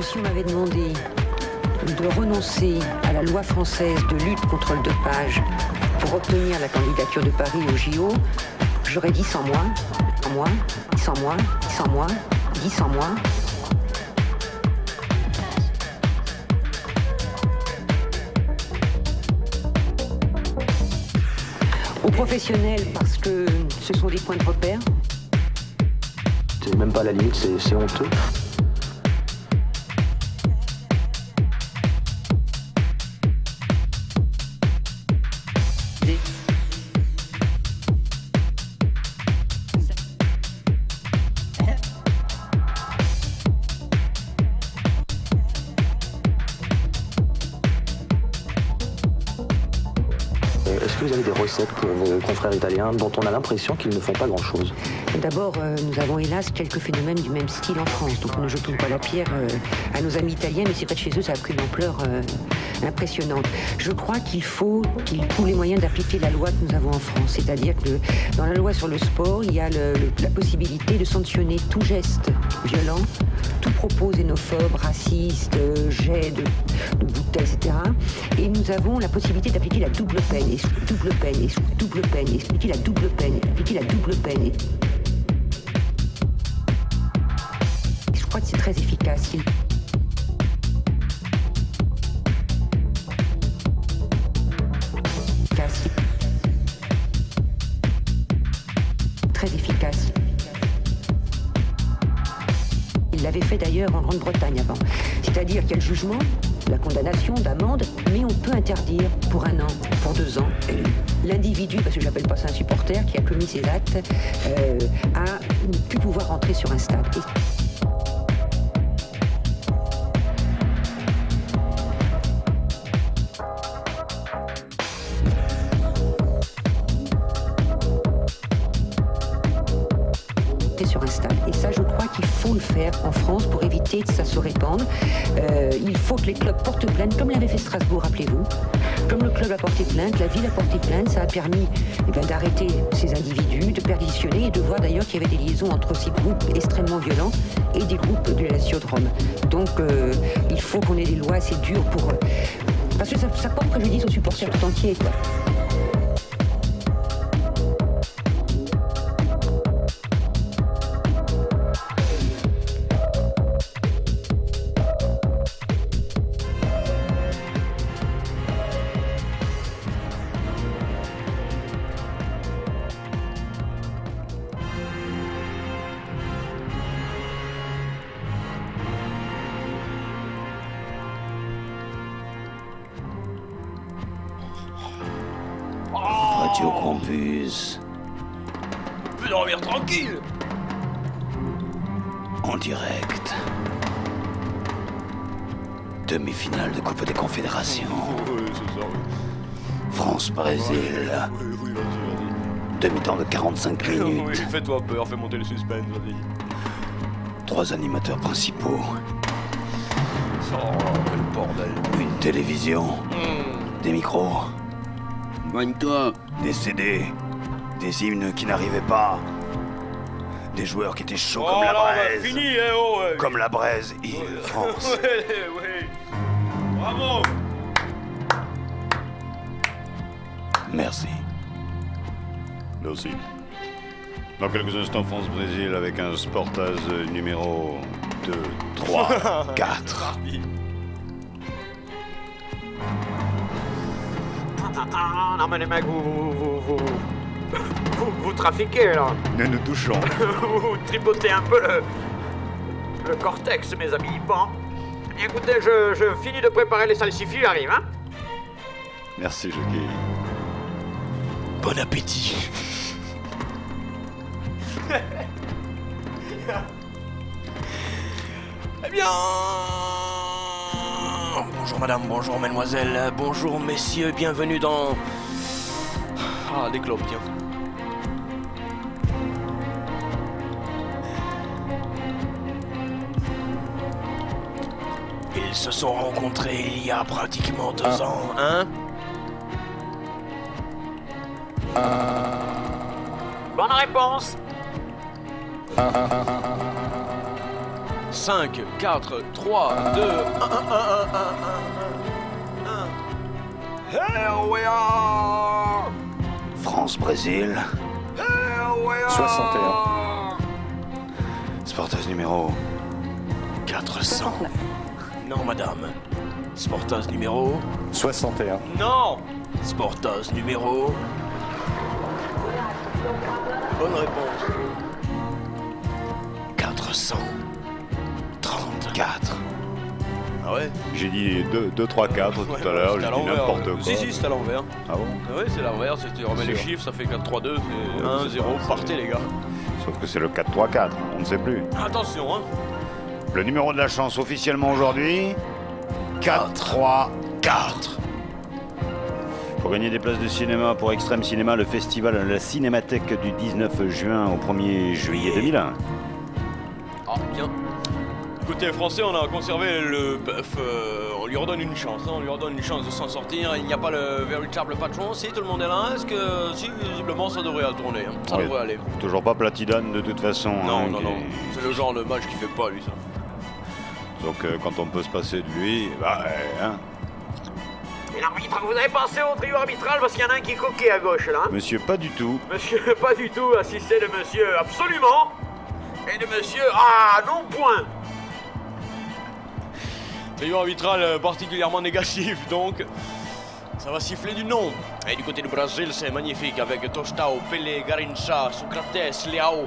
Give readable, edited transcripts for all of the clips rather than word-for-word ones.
Si on m'avait demandé de renoncer à la loi française de lutte contre le dopage pour obtenir la candidature de Paris au JO, j'aurais dit 100 mois, 100 mois, 100 mois, 100 mois, 10 mois. Aux professionnels, parce que ce sont des points de repère. C'est même pas à la limite, c'est honteux. Est-ce que vous avez des recettes pour vos confrères italiens dont on a l'impression qu'ils ne font pas grand-chose? D'abord, nous avons hélas quelques phénomènes du même style en France, donc ne jetons pas la pierre à nos amis italiens, mais c'est vrai que chez eux ça a pris une ampleur impressionnante. Je crois qu'il faut qu'ils trouvent les moyens d'appliquer la loi que nous avons en France, c'est-à-dire que dans la loi sur le sport, il y a la possibilité de sanctionner tout geste violent, tout propos xénophobe, raciste, jet de bouteilles, etc. Et nous avons la possibilité d'appliquer la double peine, et double peine, et double peine, et expliquer la double peine, et appliquer la double peine. Et je crois que c'est très efficace. Très efficace. Il l'avait fait d'ailleurs en Grande-Bretagne avant. C'est-à-dire qu'il y a le jugement, la condamnation d'amende, mais on peut interdire pour 1 an, pour 2 ans, l'individu, parce que j'appelle pas ça un supporter, qui a commis ces actes, à ne plus pouvoir rentrer sur un stade. Sur un stade. Et ça, je crois qu'il faut le faire en France pour éviter que ça se répande. Il faut que les clubs portent plainte, comme l'avait fait Strasbourg, rappelez-vous. Comme le club a porté plainte, la ville a porté plainte, ça a permis d'arrêter ces individus, de perditionner et de voir d'ailleurs qu'il y avait des liaisons entre ces groupes extrêmement violents et des groupes de la Lazio de Rome. Donc il faut qu'on ait des lois assez dures pour... parce que ça porte préjudice aux supporters tout entiers, quoi. Radio Campus. On peut dormir tranquille. En direct. Demi-finale de Coupe des Confédérations. Oui, c'est ça, oui. France-Brésil. Oui, vas-y. Demi-temps de 45 Oui, minutes. fais-toi peur, fais monter le suspense, vas-y. 3 animateurs principaux. Oh, quel bordel. Une télévision. Des micros. Bagne-toi. Des CD. Des hymnes qui n'arrivaient pas. Des joueurs qui étaient chauds comme la braise. Fini, oh, Comme la braise, France. Ouais. Bravo. Merci. Merci. Dans quelques instants, France-Brésil avec un Sportaz numéro 2, 3, 4. Non mais les mecs, vous trafiquez là. Nous nous touchons. Vous tripotez un peu le cortex, mes amis. Bon, écoutez, je finis de préparer les salsifis, j'arrive, hein. Merci, Jockey. Bon appétit. Eh bien... Bonjour madame, bonjour mademoiselle, bonjour messieurs, bienvenue dans... Ah, des clopes, tiens. Ils se sont rencontrés il y a pratiquement 2 ans, hein? Bonne réponse. 5, 4, 3, 2, 1, 1, 1, 1, 1, 1. Here we are! France-Brésil. Here we are! 61. Sportaz numéro 400. Non, madame. Sportaz numéro... 61. Non! Sportaz numéro... Bonne réponse. 434. Ah ouais? J'ai dit 2, 3, 4 tout à l'heure, j'ai dit n'importe quoi. Si, c'est à l'envers. Ah bon? Ah ouais, c'est l'envers, tu remets les Sûr. chiffres, ça fait 4, 3, 2, c'est 1, 0, partez les gars. Sauf que c'est le 4, 3, 4, on ne sait plus. Attention, hein. Le numéro de la chance officiellement aujourd'hui, 4, 3, 4. Pour gagner des places de cinéma pour Extrême Cinéma, le festival à la Cinémathèque du 19 juin au 1er juillet 2001. Ah, bien. Côté français, on a conservé le bœuf. On lui redonne une chance, hein, on lui redonne une chance de s'en sortir. Il n'y a pas le véritable patron. Si tout le monde est là, est-ce que si visiblement ça devrait tourner, hein. Ça Oui. devrait aller. Toujours pas Platidane de toute façon. Non, hein, non, qui- non. C'est le genre de match qui fait pas lui ça. Donc quand on peut se passer de lui, bah hein. Et l'arbitre, vous avez pensé au trio arbitral parce qu'il y en a un qui est coquet à gauche là. Hein. Monsieur pas du tout. Monsieur, pas du tout, assisté de monsieur absolument. Et de monsieur, ah non point. Trio arbitral particulièrement négatif, donc ça va siffler du nom. Et du côté du Brésil, c'est magnifique avec Tostão, Pelé, Garrincha, Socrates, Leao,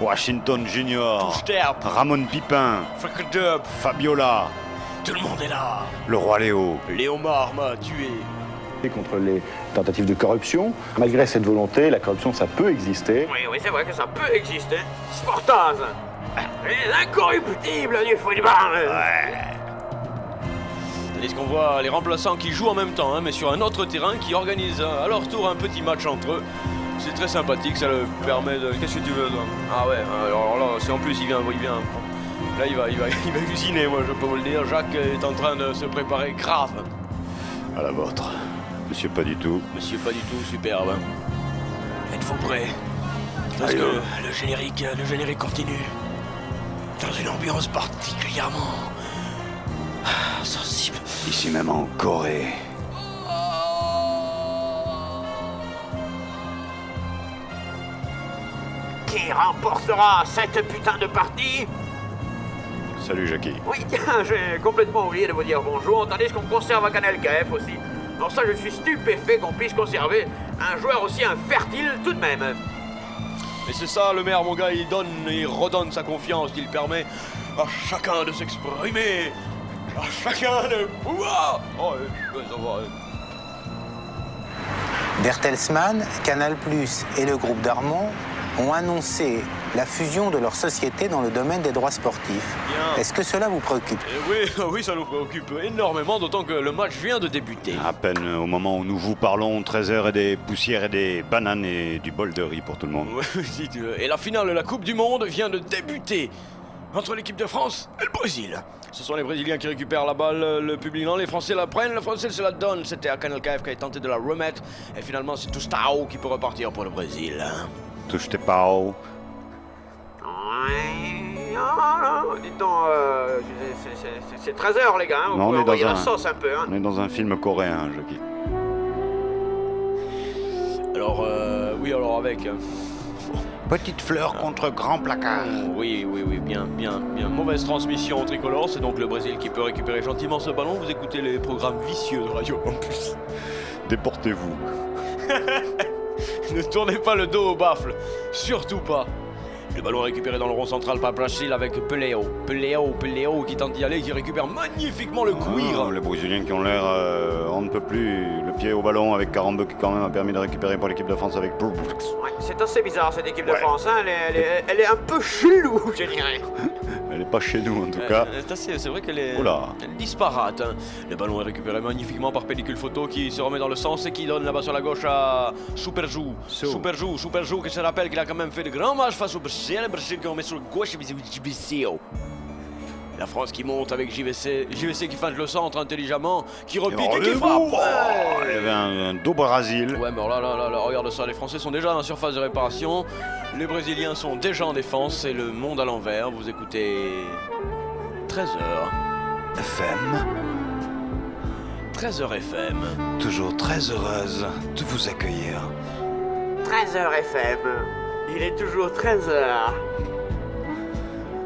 Washington Junior, Sterp, Ramon Pipin, Frekdub. Fabiola, Tout le monde est là. le roi Léo. Léomar m'a tué. Contre les tentatives de corruption. Malgré cette volonté, la corruption, ça peut exister. Oui, c'est vrai que ça peut exister. Sportaz, les incorruptibles du football. Tandis qu'on voit les remplaçants qui jouent en même temps, hein, mais sur un autre terrain, qui organisent à leur tour un petit match entre eux. C'est très sympathique, ça le permet de... Qu'est-ce que tu veux, toi? Ah ouais, alors là, c'est en plus, il vient. Là, il va usiner, moi, je peux vous le dire. Jacques est en train de se préparer grave. À la vôtre. Monsieur pas du tout. Monsieur, pas du tout superbe. Hein. Êtes-vous prêts? Parce que le générique continue. Dans une ambiance particulièrement... sensible. Ici même en Corée. Qui remportera cette putain de partie? Salut Jackie. Oui, tiens, j'ai complètement oublié de vous dire bonjour, tandis qu'on conserve à Canal KF aussi. Alors ça, je suis stupéfait qu'on puisse conserver un joueur aussi infertile tout de même. Et c'est ça, le maire, mon gars, il redonne sa confiance, il permet à chacun de s'exprimer, à chacun de pouvoir. Oh, ça va. Bertelsmann, Canal+, et le groupe Darmon ont annoncé la fusion de leur société dans le domaine des droits sportifs. Bien. Est-ce que cela vous préoccupe? Oui, ça nous préoccupe énormément, d'autant que le match vient de débuter. À peine au moment où nous vous parlons, 13h et des poussières et des bananes et du bol de riz pour tout le monde. Ouais, si tu veux. Et la finale de la Coupe du Monde vient de débuter entre l'équipe de France et le Brésil. Ce sont les Brésiliens qui récupèrent la balle, le public non, les Français la prennent, le Français se la donne. C'était à Canal KF qui a tenté de la remettre. Et finalement, c'est Tostão qui peut repartir pour le Brésil. Touche tes pao. Dites donc, c'est 13h les gars, hein, vous Non, pouvez on est envoyer dans la un- sauce un peu. Hein. On est dans un film coréen, Jackie. Alors, oui, alors avec... Petite fleur contre grand placard. Oui, bien. Mauvaise transmission tricolore, c'est donc le Brésil qui peut récupérer gentiment ce ballon. Vous écoutez les programmes vicieux de Radio Campus. Déportez-vous. Ne tournez pas le dos au baffle, surtout pas. Le ballon récupéré dans le rond central par Brésil avec Peleo qui tente d'y aller, qui récupère magnifiquement le cuir. Les Brésiliens qui ont l'air, on ne peut plus, le pied au ballon avec Carambeu qui quand même a permis de récupérer pour l'équipe de France avec Brooks. Ouais, c'est assez bizarre cette équipe de France, hein. Elle est un peu chelou, je dirais. Elle n'est pas chez nous en tout cas. C'est vrai qu'elle est, Oula. elle est disparate. Hein. Le ballon est récupéré magnifiquement par pellicule photo qui se remet dans le sens et qui donne là-bas sur la gauche à Superjou. Superjou qui se rappelle qu'il a quand même fait de grands matchs face au Brésil. Le Brésil qui remet sur la gauche. La France qui monte avec JVC. JVC qui feinte le centre intelligemment, qui repique Et et qui oh, frappe. oh, il y avait un dos Brésil. Ouais, mais alors là, regarde ça, les Français sont déjà dans la surface de réparation, les Brésiliens sont déjà en défense, c'est le monde à l'envers, vous écoutez 13h. FM, 13h FM. toujours très heureuse de vous accueillir. 13h FM. Il est toujours 13h.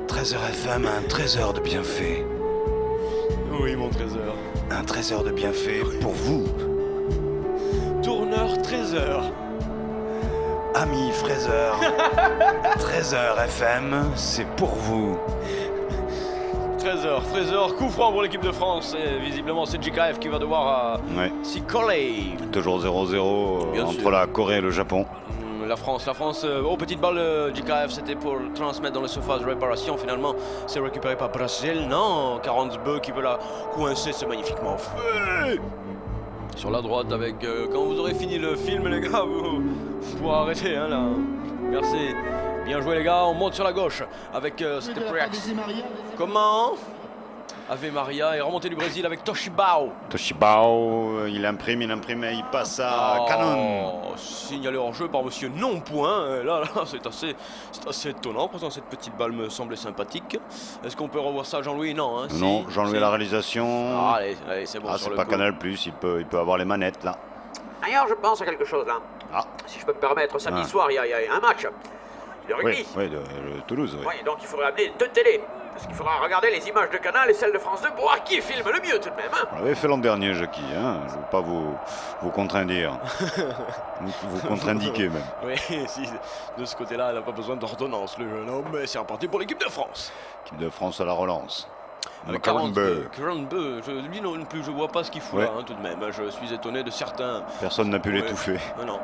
13h FM, un trésor de bienfaits. Oui, mon trésor. Un trésor de bienfaits pour vous, Tourneur 13h. amis fraiseurs. 13h FM, c'est pour vous. 13h, Fraser, coup franc pour l'équipe de France. Et visiblement, c'est JKF qui va devoir Ouais. s'y coller. Toujours 0-0 Bien entre sûr. la Corée et le Japon. La France, oh, petite balle JKF, c'était pour le transmettre dans les surfaces de réparation. Finalement, c'est récupéré par Brésil. Non, 42 qui veut la coincer, c'est magnifiquement fait. Sur la droite avec... quand vous aurez fini le film, les gars, vous pourrez arrêter, hein, là. Merci. Bien joué, les gars. On monte sur la gauche avec c'était Prex. Comment Ave Maria et remontée du Brésil avec Toshibao. Toshibao, il imprime et il passe à Canon. Signalé hors jeu par monsieur non-point. Là, c'est assez étonnant. Pourtant, cette petite balle me semblait sympathique. Est-ce qu'on peut revoir ça, Jean-Louis? Non. Hein, Non, si, Jean-Louis si. la réalisation. Ah, allez, c'est bon. Ah, sur c'est le pas coup. Canal+, il peut avoir les manettes là. D'ailleurs, je pense à quelque chose là. Ah, Si je peux me permettre, samedi Ah. soir, il y a un match de rugby. oui, de Toulouse, oui. Oui, donc il faudrait amener deux télés. Parce qu'il faudra regarder les images de Canal et celles de France 2 pour voir qui filme le mieux tout de même. Hein. On l'avait fait l'an dernier, Jackie, hein. Je ne veux pas vous contredire. vous contre-indiquer même. Oui, si, de ce côté-là, elle n'a pas besoin d'ordonnance, le jeune homme. Mais c'est reparti pour l'équipe de France. Équipe de France à la relance. Avec Karen Beu. lui non plus, je vois pas ce qu'il fout Ouais. là, hein, tout de même. Je suis étonné de certains. Personne n'a pu Ouais. l'étouffer. Non.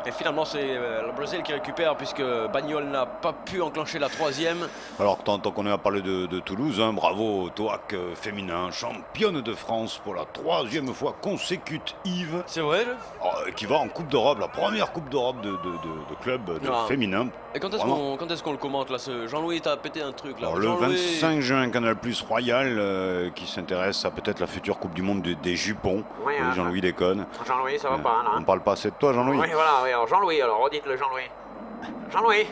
Et finalement, c'est le Brésil qui récupère puisque Bagnol n'a pas pu enclencher la troisième. Alors, tant qu'on est à parler de Toulouse, hein, bravo, Toac féminin, championne de France pour la 3e fois consécutive, C'est vrai, qui va en Coupe d'Europe, la première Coupe d'Europe de club Ah. féminin. Et quand est-ce qu'on le commente là Jean-Louis, t'as pété un truc là. Alors, le Jean-Louis- 25 juin, Canal Plus Royal, qui s'intéresse à peut-être la future Coupe du Monde des jupons. Oui, Oui, hein. Jean-Louis déconne. Jean-Louis, ça va pas là. On parle pas assez de toi, Jean-Louis. Oui, voilà, oui. Alors Jean-Louis, alors redites-le Jean-Louis. Jean-Louis.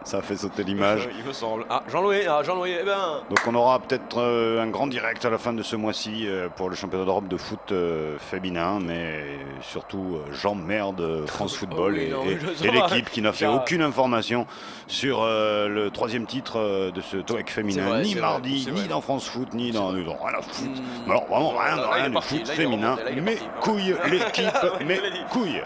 Ça a fait sauter l'image. Il me semble. Ah, Jean-Louis, eh ben. Donc on aura peut-être un grand direct à la fin de ce mois-ci pour le championnat d'Europe de foot féminin, mais surtout j'emmerde France Football oui, et, non, et- ça et va. l'équipe qui n'a fait Ça- aucune information sur le 3e titre de ce TOEIC féminin, C'est vrai, ni c'est mardi, vrai, c'est ni vrai. dans France Foot, ni dans rien à foutre. Hmm. Alors vraiment rien, Là, il est rien du parti, foot là, il est féminin, remonté, là, il est mes parti. couilles, l'équipe, mes Je l'ai dit. couilles.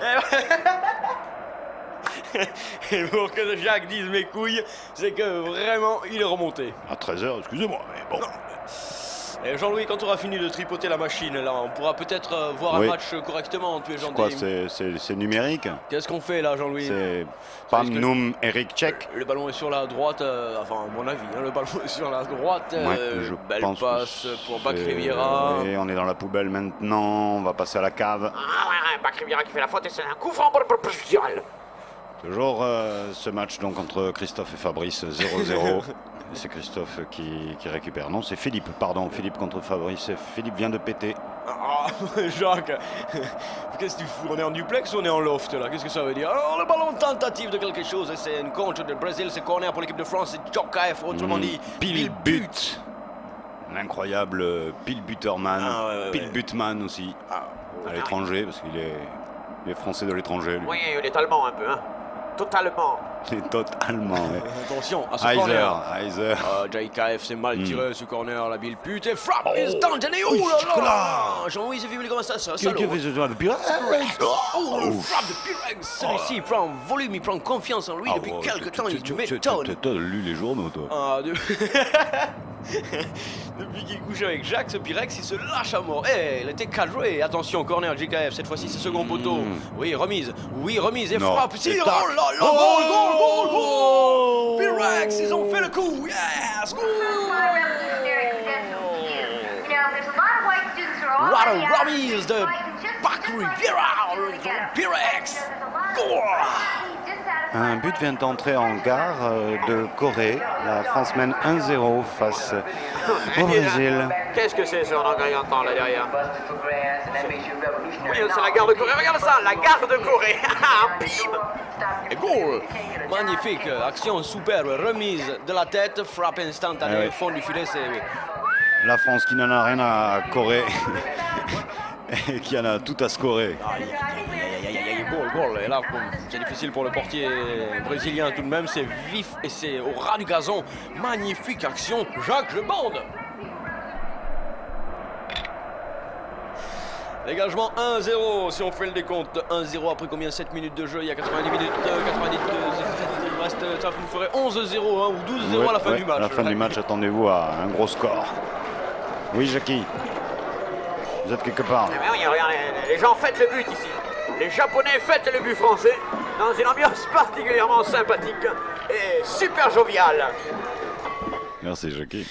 Et pour que Jacques dise mes couilles, c'est que vraiment il est remonté. À 13h, excusez-moi, mais bon. Et Jean-Louis, quand tu auras fini de tripoter la machine, là, on pourra peut-être voir Oui. un match correctement. Tu es C'est quoi, gentil. c'est numérique? Qu'est-ce qu'on fait là, Jean-Louis? C'est Pam Est-ce que- Noum Eric Tchek. Le ballon est sur la droite, enfin à mon avis, hein, le ballon est sur la droite. Ouais, je belle pense que passe pour Bac c'est- Riviera. Et on est dans la poubelle maintenant, on va passer à la cave. Ah ouais, Bac Riviera qui fait la faute et c'est un coup franc pour le Portugal. Toujours ce match donc entre Christophe et Fabrice 0-0. Et c'est Christophe qui récupère. Non, c'est Philippe, pardon, Philippe contre Fabrice. Philippe vient de péter. Ah, Jacques, qu'est-ce que tu fous? On est en duplex ou on est en loft là? Qu'est-ce que ça veut dire? Alors, le ballon tentative de quelque chose, et c'est une contre de Brésil, c'est corner pour l'équipe de France, c'est JKF, autrement dit, Pile but. L'incroyable Pile Butterman. Ah, ouais. Pile Butman aussi. À l'étranger, parce qu'il est français de l'étranger, lui. Oui, il est allemand un peu, hein. Totalement. Il est totalement, ouais. Attention à ce corner. Heiser. JKF, c'est mal tiré ce corner, la bille pute, et frappe, Oh. instantané, oh là là! Jean-Louis, c'est vu comment ça, Qu'est-ce salaud. qu'il fait ce soir depuis Oh, le frappe de Pirex! Celui-ci il prend volume, il prend confiance en lui depuis quelques temps, il m'étonne. T'as lu les journaux, toi. Ah, depuis qu'il couche avec Jacques, ce Pirex, il se lâche à mort. Eh, il était cadré. Attention, corner JKF, cette fois-ci c'est second poteau. Oui, remise, et Non. frappe. Si, Et oh tac. là là, goal! Pirex, ils ont fait le coup. Yes, goal! What a remise de Bac Riviera, Pirex. Goal! Un but vient d'entrer en gare de Corée. La France mène 1-0 face au Brésil. Qu'est-ce que c'est ce engagement là derrière? Oui, c'est la gare de Corée. Regarde ça, la gare de Corée. Bim! Et goal! Magnifique, action superbe, remise de la tête, frappe instantanée Ah ouais. au fond du filet, c'est... La France qui n'en a rien à Corée et qui en a tout à scorer. Aïe, goal. Et là, bon, c'est difficile pour le portier brésilien tout de même, c'est vif et c'est au ras du gazon. Magnifique action, Jacques Lebande. Dégagement 1-0, si on fait le décompte. 1-0 après combien? 7 minutes de jeu, il y a 90 minutes, 92, il reste, ça vous ferait 11-0 hein, ou 12-0 à la fin du match. À la fin du match, attendez-vous à un gros score. Oui, Jackie. Vous êtes quelque part. Eh bien oui, regardez, les gens fêtent le but ici. Les Japonais fêtent le but français dans une ambiance particulièrement sympathique et super joviale. Merci, Jackie.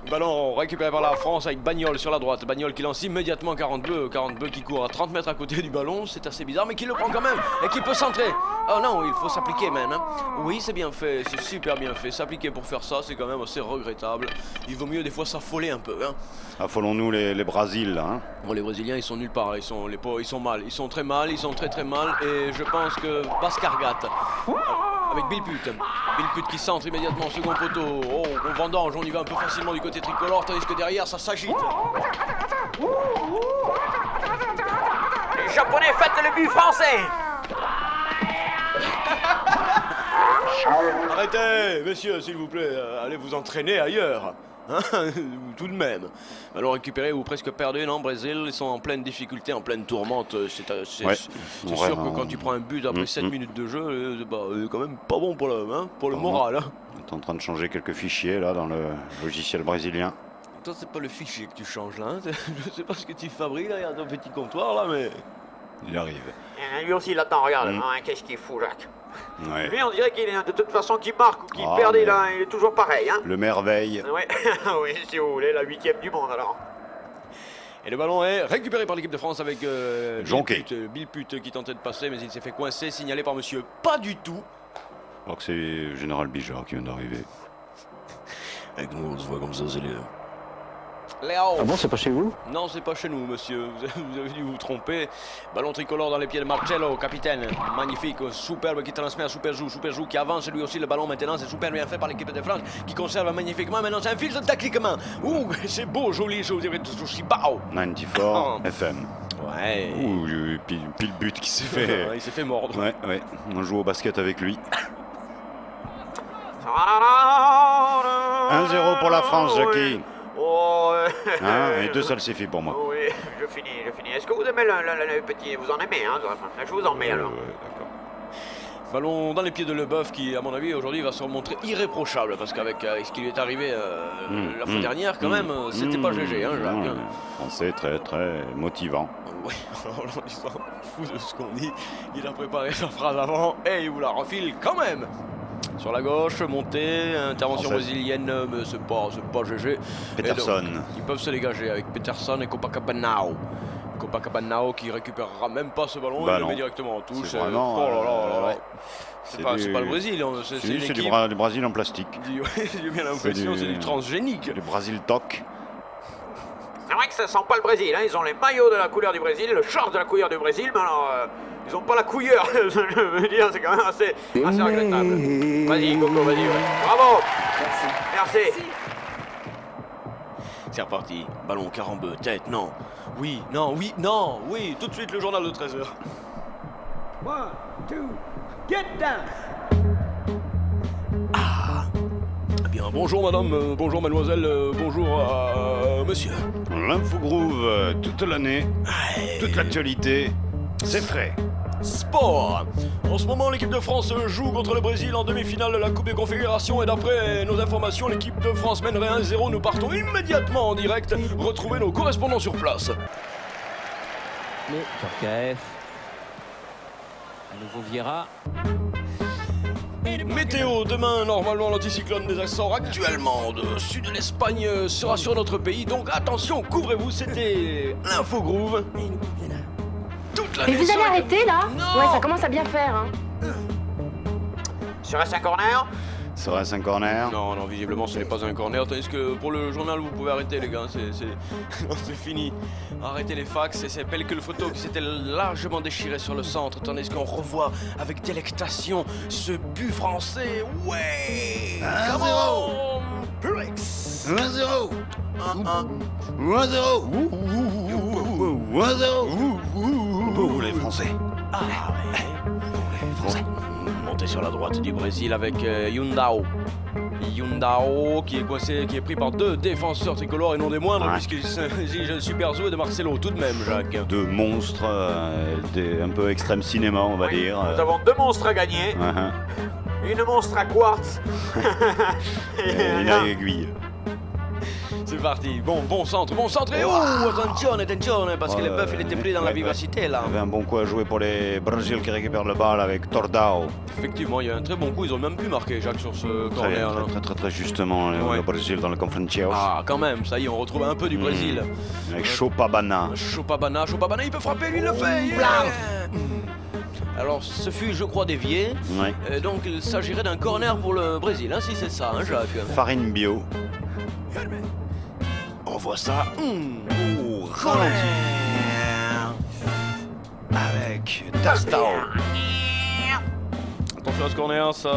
Ballon récupéré par la France avec Bagnol sur la droite. Bagnol qui lance immédiatement 42 qui court à 30 mètres à côté du ballon. C'est assez bizarre, mais qui le prend quand même et qui peut centrer. Oh non, il faut s'appliquer, man. Hein. Oui, c'est bien fait, c'est super bien fait. S'appliquer pour faire ça, c'est quand même assez regrettable. Il vaut mieux des fois s'affoler un peu. Hein. Affolons-nous les Brasiles, là. Hein. Bon, les Brésiliens, ils sont nulle part. Ils sont mal. Ils sont très mal. Ils sont très mal. Et je pense que Bascargat, avec Bill Put qui centre immédiatement au second poteau. Oh, on vendange, on y va un peu facilement du côté tricolore, tandis que derrière, ça s'agite. Les Japonais fêtent le but français. Arrêtez, messieurs, s'il vous plaît, allez vous entraîner ailleurs. Hein, tout de même. Alors récupérez ou presque perdez, non, Brésil, ils sont en pleine difficulté, en pleine tourmente. C'est sûr que quand tu prends un but après 7 minutes de jeu, c'est quand même pas bon pour le moral. Hein. On est en train de changer quelques fichiers là dans le logiciel brésilien. Toi, c'est pas le fichier que tu changes là. Hein. Je sais pas ce que tu fabriques là, il y a ton petit comptoir là, mais... Il arrive. Lui aussi, il attend, regarde. Hein, qu'est-ce qu'il fout, Jacques? Ouais. Lui, on dirait qu'il est de toute façon qu'il marque ou qu'il Ah, perd, mais- il est toujours pareil. Hein. Le merveille. Ouais. Oui, si vous voulez, la 8e du monde alors. Et le ballon est récupéré par l'équipe de France avec Jonquet. Bill Put qui tentait de passer, mais il s'est fait coincer, signalé par monsieur pas du tout. Alors que c'est Général Bijard qui vient d'arriver. Avec nous, on se voit comme ça, c'est les... Léo. Ah bon, c'est pas chez vous? Non, c'est pas chez nous, monsieur. Vous avez dû vous tromper. Ballon tricolore dans les pieds de Marcello, capitaine. Magnifique, superbe qui transmet à Superjou. Superjou qui avance lui aussi le ballon maintenant. C'est super bien fait par l'équipe de France qui conserve magnifiquement. Maintenant, c'est un fil tactiquement. Ouh, c'est beau, joli, je vous dirais tout aussi. Bao. 94 FM. Ouais. Ouh, pile but qui s'est fait. Il s'est fait mordre. Ouais. On joue au basket avec lui. 1-0 pour la France, Jackie. Oh, Et 2 salsifis pour moi. Oui, je finis. Est-ce que vous aimez le petit... Vous en aimez, hein? Je vous en mets alors. D'accord. Ballon dans les pieds de Leboeuf qui, à mon avis, aujourd'hui va se montrer irréprochable parce qu'avec ce qui lui est arrivé la fois dernière, quand même, c'était pas GG, hein, Jacques. Non, Français très motivant. Oui, alors là, il s'en fout de ce qu'on dit. Il a préparé sa phrase avant et il vous la refile quand même. Sur la gauche, montée, intervention Française. brésilienne, mais c'est pas GG. Peterson. Et donc, ils peuvent se dégager avec Peterson et Copacabana. Copacabana qui récupérera même pas ce ballon, il le non. met directement en touche. C'est vraiment... Oh là là. ouais. C'est pas le Brésil, hein, c'est une C'est équipe. du Brésil en plastique. J'ai bien l'impression, c'est du transgénique. Le Brésil toc. C'est vrai que ça sent pas le Brésil, hein. Ils ont les maillots de la couleur du Brésil, le short de la couleur du Brésil, mais alors ils ont pas la couilleur. Je veux dire, c'est quand même assez regrettable. Vas-y, Coco, vas-y. Ouais. Bravo. Merci. C'est reparti. Ballon, carambeu, tête, non. Oui, non, oui, non, oui. Tout de suite le journal de 13h. 1, 2, get down. Eh bien, bonjour madame, bonjour mademoiselle, bonjour monsieur. L'Info Groove, toute l'année, toute l'actualité, c'est frais. Sport. En ce moment, l'équipe de France joue contre le Brésil en demi-finale de la Coupe des Confédérations et d'après nos informations, l'équipe de France mènerait 1-0. Nous partons immédiatement en direct retrouver nos correspondants sur place. Turcaef. À nouveau Vieira. Météo, demain, normalement, l'anticyclone des Açores actuellement de sud de l'Espagne sera sur notre pays. Donc attention, couvrez-vous, c'était l'Info Groove. Toute Mais l'année vous sur allez la- arrêter là? Non. Ouais, ça commence à bien faire. Hein. Serait-ce un corner? Serait-ce un corner? Non, non, visiblement ce n'est pas un corner. Tandis que pour le journal, vous pouvez arrêter, les gars. C'est fini. Arrêtez les fax. Et c'est pellicule photo qui s'était largement déchiré sur le centre. Tandis qu'on revoit avec délectation ce but français. Ouais! 1-0! Purex! 1-0! 1-1. 1-0! 1-0! Pour les Français. Ah ouais. Français. Monté sur la droite du Brésil avec Yundao. Yundao qui est coincé, qui est pris par deux défenseurs tricolores et non des moindres, Ouais. puisqu'il s'agit de Super Zou et de Marcelo tout de même, Jacques. Deux monstres, un peu extrême cinéma, on va Oui, dire. Nous avons 2 monstres à gagner. Une monstre à quartz. Et une aiguille. C'est parti. Bon centre et oh, attention, parce que le bœuf il était pris dans la vivacité là. Il y avait un bon coup à jouer pour les Brésil qui récupèrent le ball avec Tordao. Effectivement, il y a un très bon coup, ils ont même pu marquer Jacques sur ce corner là. Très justement, Ouais. le Brésil dans le Conferencios. Ah, quand même, ça y est, on retrouve un peu du Brésil. Avec Chopabana. Chopabana, il peut frapper, lui il le fait. Yeah. Alors, ce fut, je crois, dévié. Ouais. Donc, il s'agirait d'un corner pour le Brésil, hein, si c'est ça, hein, Jacques. Farine bio. On voit ça. Oh, ralenti. Avec Tastao. Attention à ce corner, ça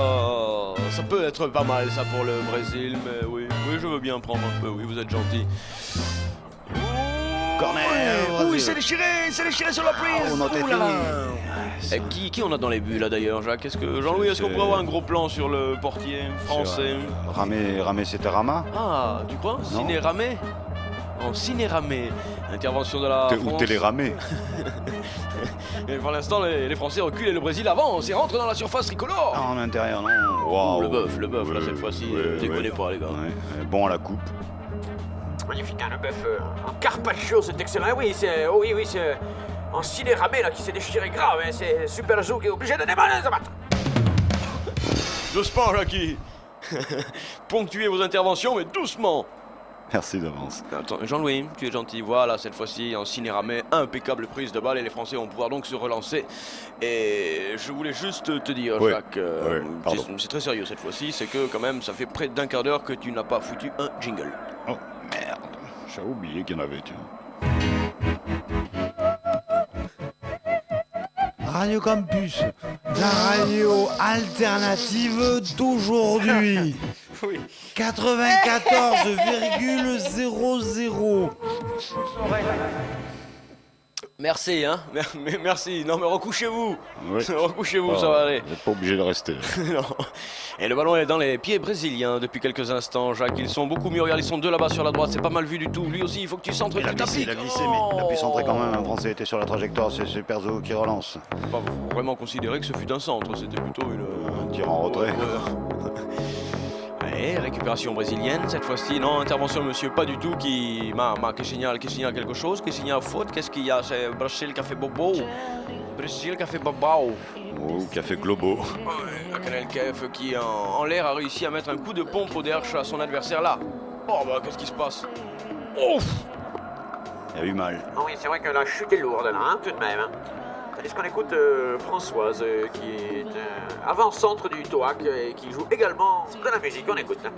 peut être pas mal ça pour le Brésil, mais oui, je veux bien prendre un peu, oui, vous êtes gentil. Corner. Oui, c'est déchiré sur la prise. on a été Ouh là là. fini. Et qui on a dans les buts là d'ailleurs, Jacques? Jean-Louis, est-ce qu'on pourrait avoir un gros plan sur le portier français? Ramé, c'était Rama. Ah, tu crois? Ciné-ramé? En ciné-ramé. Intervention de la Ou France. téléramé. Et pour l'instant, les Français reculent et le Brésil avance et rentre dans la surface tricolore. Ah, en intérieur, non. Wow. Le bœuf, là, cette fois-ci, déconnez pas, les gars. Ouais. Bon à la coupe. Magnifique, hein, le bœuf en carpaccio, c'est excellent. Oui, c'est en ciné-ramé là qui s'est déchiré grave. Hein. C'est Super Zou qui est obligé de démarrer les abattre. Doucement, Jackie. Ponctuez vos interventions, mais doucement. Merci d'avance. Attends, Jean-Louis, tu es gentil. Voilà, cette fois-ci, en ciné-ramé, impeccable prise de balle et les Français vont pouvoir donc se relancer. Et je voulais juste te dire, Oui. Jacques, Pardon. c'est très sérieux cette fois-ci, c'est que quand même, ça fait près d'un quart d'heure que tu n'as pas foutu un jingle. Oh, merde. J'ai oublié qu'il y en avait, tiens. Radio Campus, la radio alternative d'aujourd'hui. Oui. 94,00. Merci, hein. Merci. Non, mais recouchez-vous. Oui. Recouchez-vous, ça va aller. Vous n'êtes pas obligé de rester. Non. Et le ballon est dans les pieds brésiliens depuis quelques instants, Jacques. Ils sont beaucoup mieux. Regarde, ils sont deux là-bas sur la droite. C'est pas mal vu du tout. Lui aussi, il faut que tu centres Il a tout à glissé, mais il a pu centrer quand même. Un Français était sur la trajectoire. C'est Super Zou qui relance. Pas vraiment considéré que ce fut un centre. C'était plutôt Un tir en retrait. Allez, récupération brésilienne cette fois-ci. Non, intervention de monsieur, pas du tout. Qui signale quelque chose, qui signale faute. Qu'est-ce qu'il y a? C'est Brésil qui a fait bobo. Brésil qui a fait babao. Oh, café Globo. Ouais, Canel Kef qui en l'air a réussi à mettre un coup de pompe au derche à son adversaire là. Oh bah qu'est-ce qui se passe? Ouf! Il a eu mal. Ah oui, c'est vrai que la chute est lourde là, hein, tout de même. Hein. Est-ce qu'on écoute Françoise, qui est avant-centre du TOAC et qui joue également de la musique? On écoute là.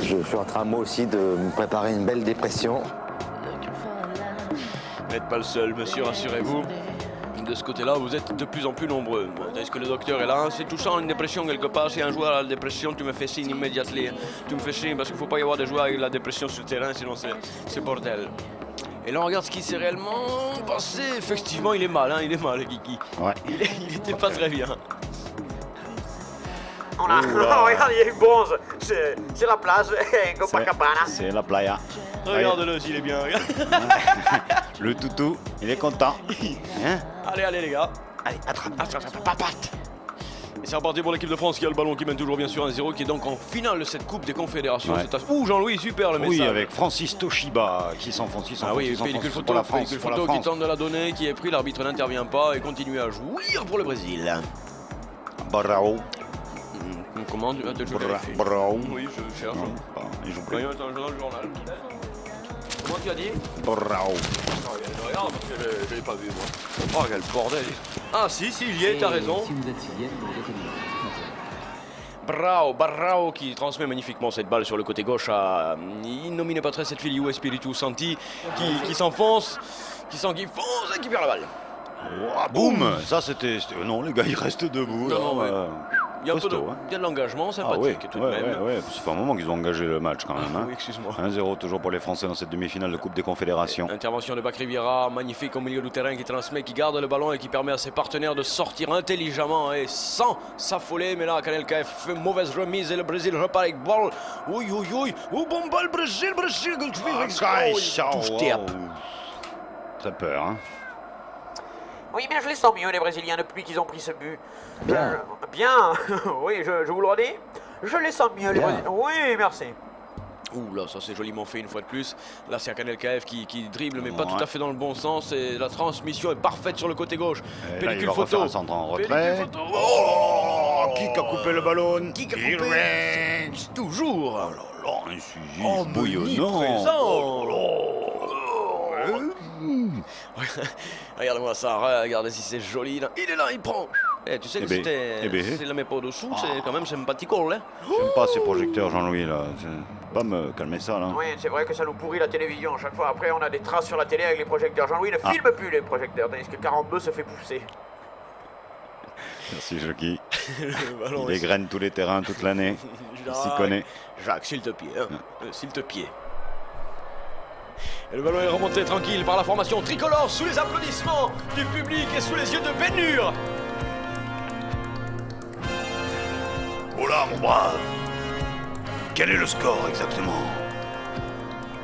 Je suis en train, moi aussi, de me préparer une belle dépression. Vous n'êtes pas le seul, monsieur, rassurez-vous. De ce côté-là, vous êtes de plus en plus nombreux. Est-ce que le docteur est là? C'est touchant, une dépression quelque part. Si un joueur a la dépression, tu me fais signe immédiatement. Tu me fais signe parce qu'il ne faut pas y avoir des joueurs avec la dépression sur le terrain, sinon c'est bordel. Et là, on regarde ce qui s'est réellement passé. Effectivement, il est mal, Kiki. Ouais. Il était pas très bien. On a... Oh, regarde, il y a une bronze. C'est la plage, Copacabana. C'est la playa. Regarde-le s'il est bien. Regarde. Le toutou, il est content. Hein? Allez les gars. Allez, attrape. Patate. Et c'est reparti pour l'équipe de France qui a le ballon qui mène toujours bien sûr 1-0, qui est donc en finale de cette Coupe des Confédérations. Ouais. Ouh, Jean-Louis, super le message. Oui, avec Francis Toshiba qui s'enfonce. Ah oui, pellicule photo, qui tente de la donner, qui est pris, l'arbitre n'intervient pas et continue à jouir pour le Brésil. Bravo. Comment Bravo. Oui, je cherche. Non, il joue plus. Oui, attends, je donne le journal. Comment tu as dit? Bravo. Regarde, parce que je l'ai pas vu, moi. Oh, quel bordel. Ah, si, il y est, t'as raison. Barrao qui transmet magnifiquement cette balle sur le côté gauche à Innomine Patres et Filio Espiritu Santi qui s'enfonce, qui fonce et qui perd la balle. Ouah, boum. Ça c'était... Non, les gars, ils restent debout. Non, là, ouais. Il y a un peu il y a de l'engagement sympathique tout de même. Ouais. Ça fait un moment qu'ils ont engagé le match quand même. Hein. Oui, excuse-moi. 1-0 toujours pour les Français dans cette demi-finale de Coupe des Confédérations. Intervention de Bakri Vieira, magnifique au milieu du terrain qui transmet, qui garde le ballon et qui permet à ses partenaires de sortir intelligemment et sans s'affoler. Mais là, Canelka fait mauvaise remise et le Brésil repart avec balle. Oui. Oh, bon balle, Brésil. Touche théâtre. Ça peur, hein. Oui, mais je les sens mieux, les Brésiliens, depuis qu'ils ont pris ce but. Bien. Oui, je vous le redis. Je les sens mieux, les Brésiliens. Oui, merci. Ouh là, ça c'est joliment fait une fois de plus. Là, c'est Canelka qui dribble, mais pas tout à fait dans le bon sens. Et la transmission est parfaite sur le côté gauche. Et pellicule là, il va photo. Un centre en retrait. Oh, qui a coupé le ballon? Qui a coupé? Toujours. Oh là là, incisif, bouillonnant. Regarde-moi ça, regardez si c'est joli là. Il est là, il prend. Eh, tu sais que c'est la met pas au-dessous, c'est quand même sympathique là. J'aime pas ces projecteurs, Jean-Louis là. Pas me calmer ça là. Oui, c'est vrai que ça nous pourrit la télévision. À chaque fois après, on a des traces sur la télé avec les projecteurs. Jean-Louis ne filme plus les projecteurs, tandis que 42 se fait pousser. Merci Jockey. Il égrène tous les terrains toute l'année. Il s'y connaît. Jacques, s'il te plaît. S'il te plaît. Et le ballon est remonté tranquille par la formation tricolore sous les applaudissements du public et sous les yeux de Ben Hur. Oh là, mon brave. Quel est le score exactement?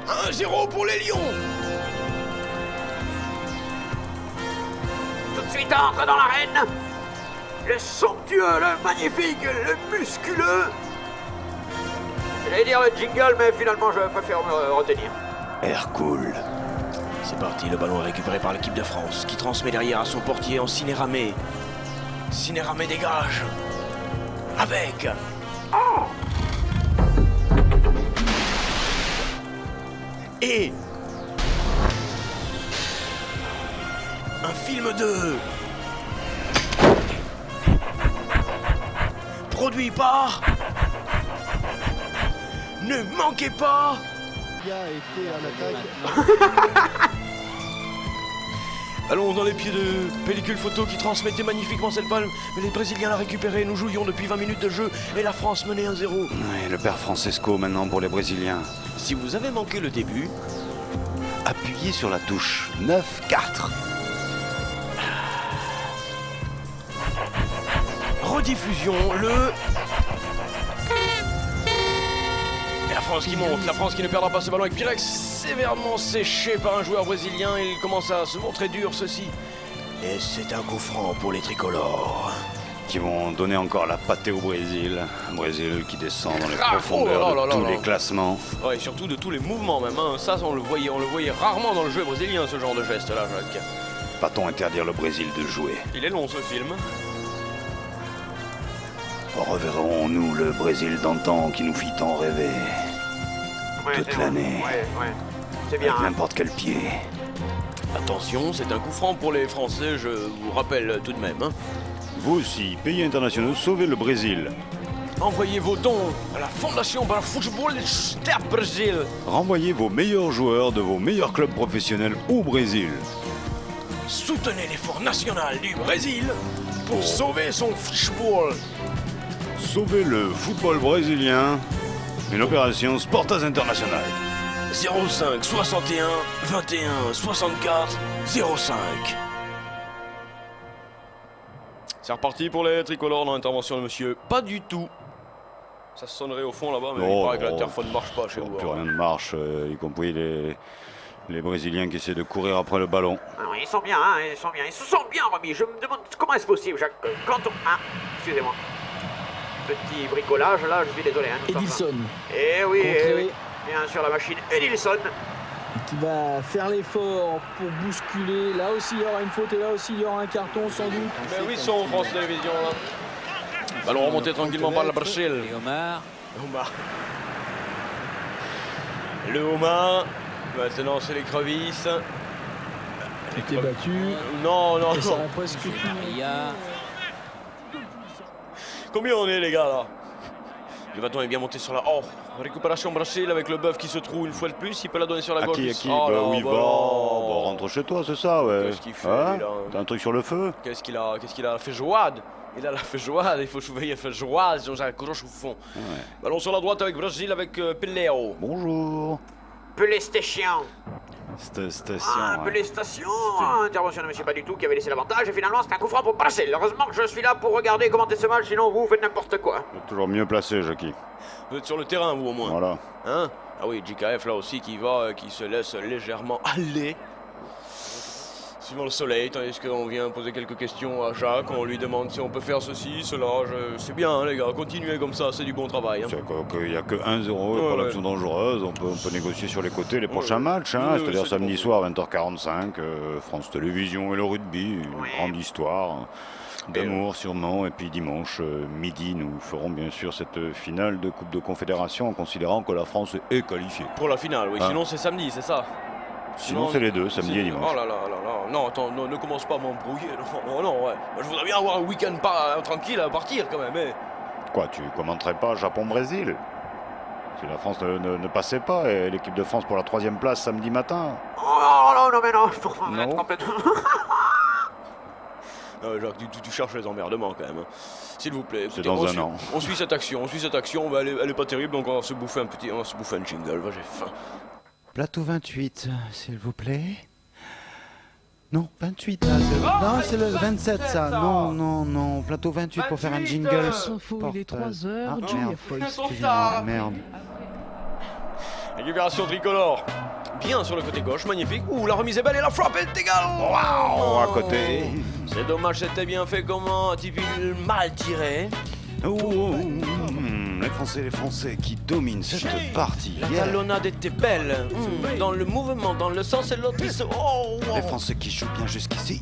1-0 pour les Lions. Tout de suite entre dans l'arène. Le somptueux, le magnifique, le musculeux. J'allais dire le jingle, mais finalement je préfère me retenir. Hercule. C'est parti, le ballon est récupéré par l'équipe de France qui transmet derrière à son portier en Cinéramé. Cinéramé dégage. Avec. Oh. Et. Un film de. Produit par. Ne manquez pas. Allons dans les pieds de pellicule photo qui transmettait magnifiquement cette balle, mais les Brésiliens l'ont récupérée. Nous jouions depuis 20 minutes de jeu et la France menait 1-0. Oui, le père Francesco maintenant pour les Brésiliens. Si vous avez manqué le début, appuyez sur la touche 9-4. Rediffusion le. Et la France qui monte, la France qui ne perdra pas ce ballon avec Pirex, sévèrement séché par un joueur brésilien. Il commence à se montrer dur, ceci. Et c'est un coup franc pour les tricolores. Qui vont donner encore la pâtée au Brésil. Un Brésil qui descend dans les profondeurs de tous les classements. Ouais, et surtout de tous les mouvements même. Hein. Ça, on le voyait rarement dans le jeu brésilien, ce genre de geste-là, Jacques. Va-t-on interdire le Brésil de jouer? Il est long, ce film. Reverrons-nous le Brésil d'antan qui nous fit tant rêver toute l'année, c'est bien, avec n'importe quel pied. Attention, c'est un coup franc pour les Français, je vous rappelle tout de même. Hein. Vous aussi, pays internationaux, sauvez le Brésil. Envoyez vos dons à la Fondation para Futebol do Brésil. Renvoyez vos meilleurs joueurs de vos meilleurs clubs professionnels au Brésil. Soutenez l'effort national du Brésil pour sauver son football. Sauvez le football brésilien. Une opération Sportas International. 05 61 21 64 05. C'est reparti pour les tricolores dans l'intervention de monsieur. Pas du tout. Ça sonnerait au fond là-bas, mais il paraît que l'interphone ne marche pas chez vous. Plus rien ne marche, y compris les Brésiliens qui essaient de courir après le ballon. Alors, ils sont bien, hein, ils sont bien. Ils se sont bien remis. Je me demande comment est-ce possible, Jacques. Quand on... Ah, excusez-moi. Petit bricolage, là, je suis désolé. Hein, Edilson. Eh oui, bien sûr, la machine Edilson. Qui va faire l'effort pour bousculer. Là aussi, il y aura une faute et là aussi, il y aura un carton, sans doute. Mais oui, son France Télévisions, là. Ballon remonté tranquillement par le Brésil. Le homard. Le homard Maintenant, c'est l'écrevisse. Était battu. Non, non, Et ça non. a presque pu. Combien on est, les gars, là? Le bâton est bien monté sur la... Oh, récupération Brésil avec le bœuf qui se trouve une fois de plus. Il peut la donner sur la À gauche. qui, à qui? Oh, Bah là, oui, bah va. là. Bon, rentre chez toi, c'est ça, ouais. Qu'est-ce qu'il fait, Hein? lui, là? T'as un truc sur le feu? Qu'est-ce qu'il a fait jouade? Il a la feuillade, il faut surveiller la feuillade, sinon ça accroche au fond. Ouais. Ballon sur la droite avec Brésil, avec Pelléo. Bonjour. Pelé-station. Station. ouais. Pelé-station. Intervention de monsieur pas du tout qui avait laissé l'avantage. Et finalement, c'est un coup franc pour passer. Heureusement que je suis là pour regarder et commenter ce match, sinon vous faites n'importe quoi. Toujours mieux placé, Jackie. Vous êtes sur le terrain, vous, au moins. Voilà. Hein? Ah oui, JKF là aussi qui va, qui se laisse légèrement aller. Suivant le soleil, tandis qu'on vient poser quelques questions à Jacques, on lui demande si on peut faire ceci, cela. C'est bien, hein, les gars, continuez comme ça, c'est du bon travail. Hein. Il n'y a que 1-0, Ouais, pas d'action dangereuse. On peut négocier sur les côtés les prochains matchs. Hein, Ouais, c'est-à-dire c'est samedi bon. soir, 20h45, France Télévisions et le rugby. Une grande histoire d'amour sûrement. Et puis dimanche midi, nous ferons bien sûr cette finale de Coupe de Confédération en considérant que la France est qualifiée. Pour la finale, oui, Hein. sinon c'est samedi, c'est ça? Sinon, c'est les deux, samedi et dimanche. Oh là là là là, non, attends, ne commence pas à m'embrouiller, non, ouais. Moi, je voudrais bien avoir un week-end pas tranquille à partir quand même, mais... Quoi, tu commenterais pas Japon-Brésil? Si la France ne passait pas, et l'équipe de France pour la 3e place samedi matin. Oh non, non, mais non, Non. complètement. Jacques, tu cherches les emmerdements quand même. Hein. S'il vous plaît. C'est écoutez, dans on un suit- an. On suit cette action, bah, elle est pas terrible, donc on va se bouffer un jingle, va, j'ai faim. Plateau 28, s'il vous plaît. Non, 28 là. Non, c'est le 27 ça. Non. Plateau 28 pour faire un jingle. Il est 3h. Ah, merde. Excusez-moi, merde. Récupération tricolore. Bien sur le côté gauche, magnifique. Ouh, la remise est belle et la frappe est égale. Waouh, à côté. C'est dommage, c'était bien fait comment a-t-il mal tiré. Les Français qui dominent cette partie. La talonnade était belle. Dans le mouvement, dans le sens et l'autre, ils se... Oh, wow. Les Français qui jouent bien jusqu'ici.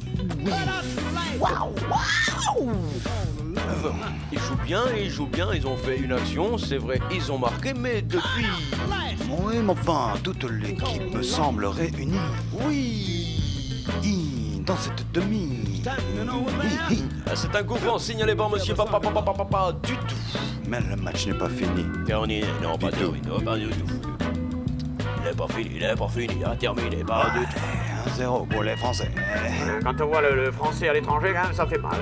Ils jouent bien, ils ont fait une action, c'est vrai, ils ont marqué, mais depuis... Oui, mais enfin, toute l'équipe me semble réunie. Oui. Dans cette demi. C'est un coup franc signalé par monsieur Papa du tout. Mais le match n'est pas fini. Terminé, non, pas terminé, pas du tout. Il est pas fini, il a terminé, pas du tout. 1-0 pour les Français. Quand on voit le français à l'étranger, quand même, ça fait mal.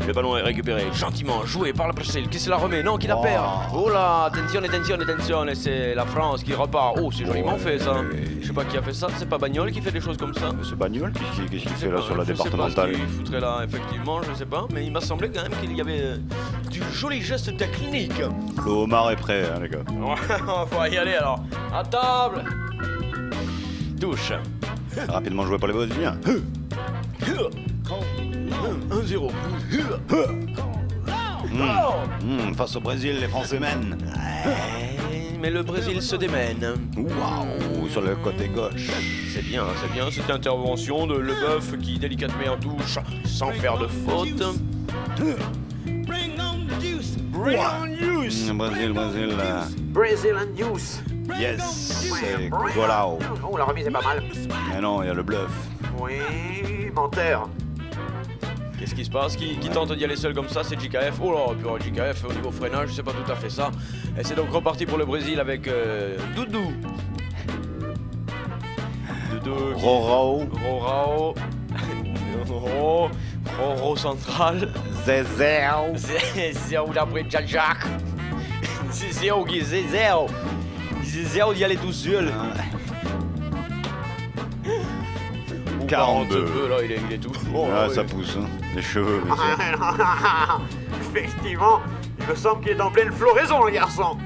Le ballon est récupéré, gentiment joué par le Brésil, qui se la remet, non, qui la perd. Oh là, attention, et c'est la France qui repart. Oh, c'est joliment fait ça. Je sais pas qui a fait ça, c'est pas Bagnol qui fait des choses comme ça. Ce Bagnol, qu'est-ce qu'il fait là sur la Je sais pas départementale? ce qu'il foutrait là, effectivement, je sais pas, mais il m'a semblé quand même qu'il y avait du joli geste technique. Le homard est prêt, hein, les gars. Faut y aller alors. À table. Touche. Rapidement joué par les Brésiliens. 1-0. Face au Brésil, les Français mènent. Mais le Brésil se démène. Waouh, sur le côté gauche. C'est bien, cette intervention de Leboeuf qui délicatement touche sans faire de faute. Bring on the juice. Brésil. Brazilian Juice. Yes, c'est Golao. Oh, la remise est pas mal. Mais non, il y a le bluff. Oui, menteur. Qu'est-ce qui se passe? Qui tente d'y aller seul comme ça? C'est JKF. Oh là, puis JKF au niveau freinage, c'est pas tout à fait ça. Et c'est donc reparti pour le Brésil avec Doudou. Doudou. Rorao. Roro central. Zézéo. Zézéo d'après Jacques. Zézéo qui est Zézéo. Zézéo d'y aller tout seul. 42. Là, il est tout. Oh, Ah, oui. ça pousse, hein. Les cheveux. bien sûr. Effectivement, il me semble qu'il est en pleine floraison, le garçon.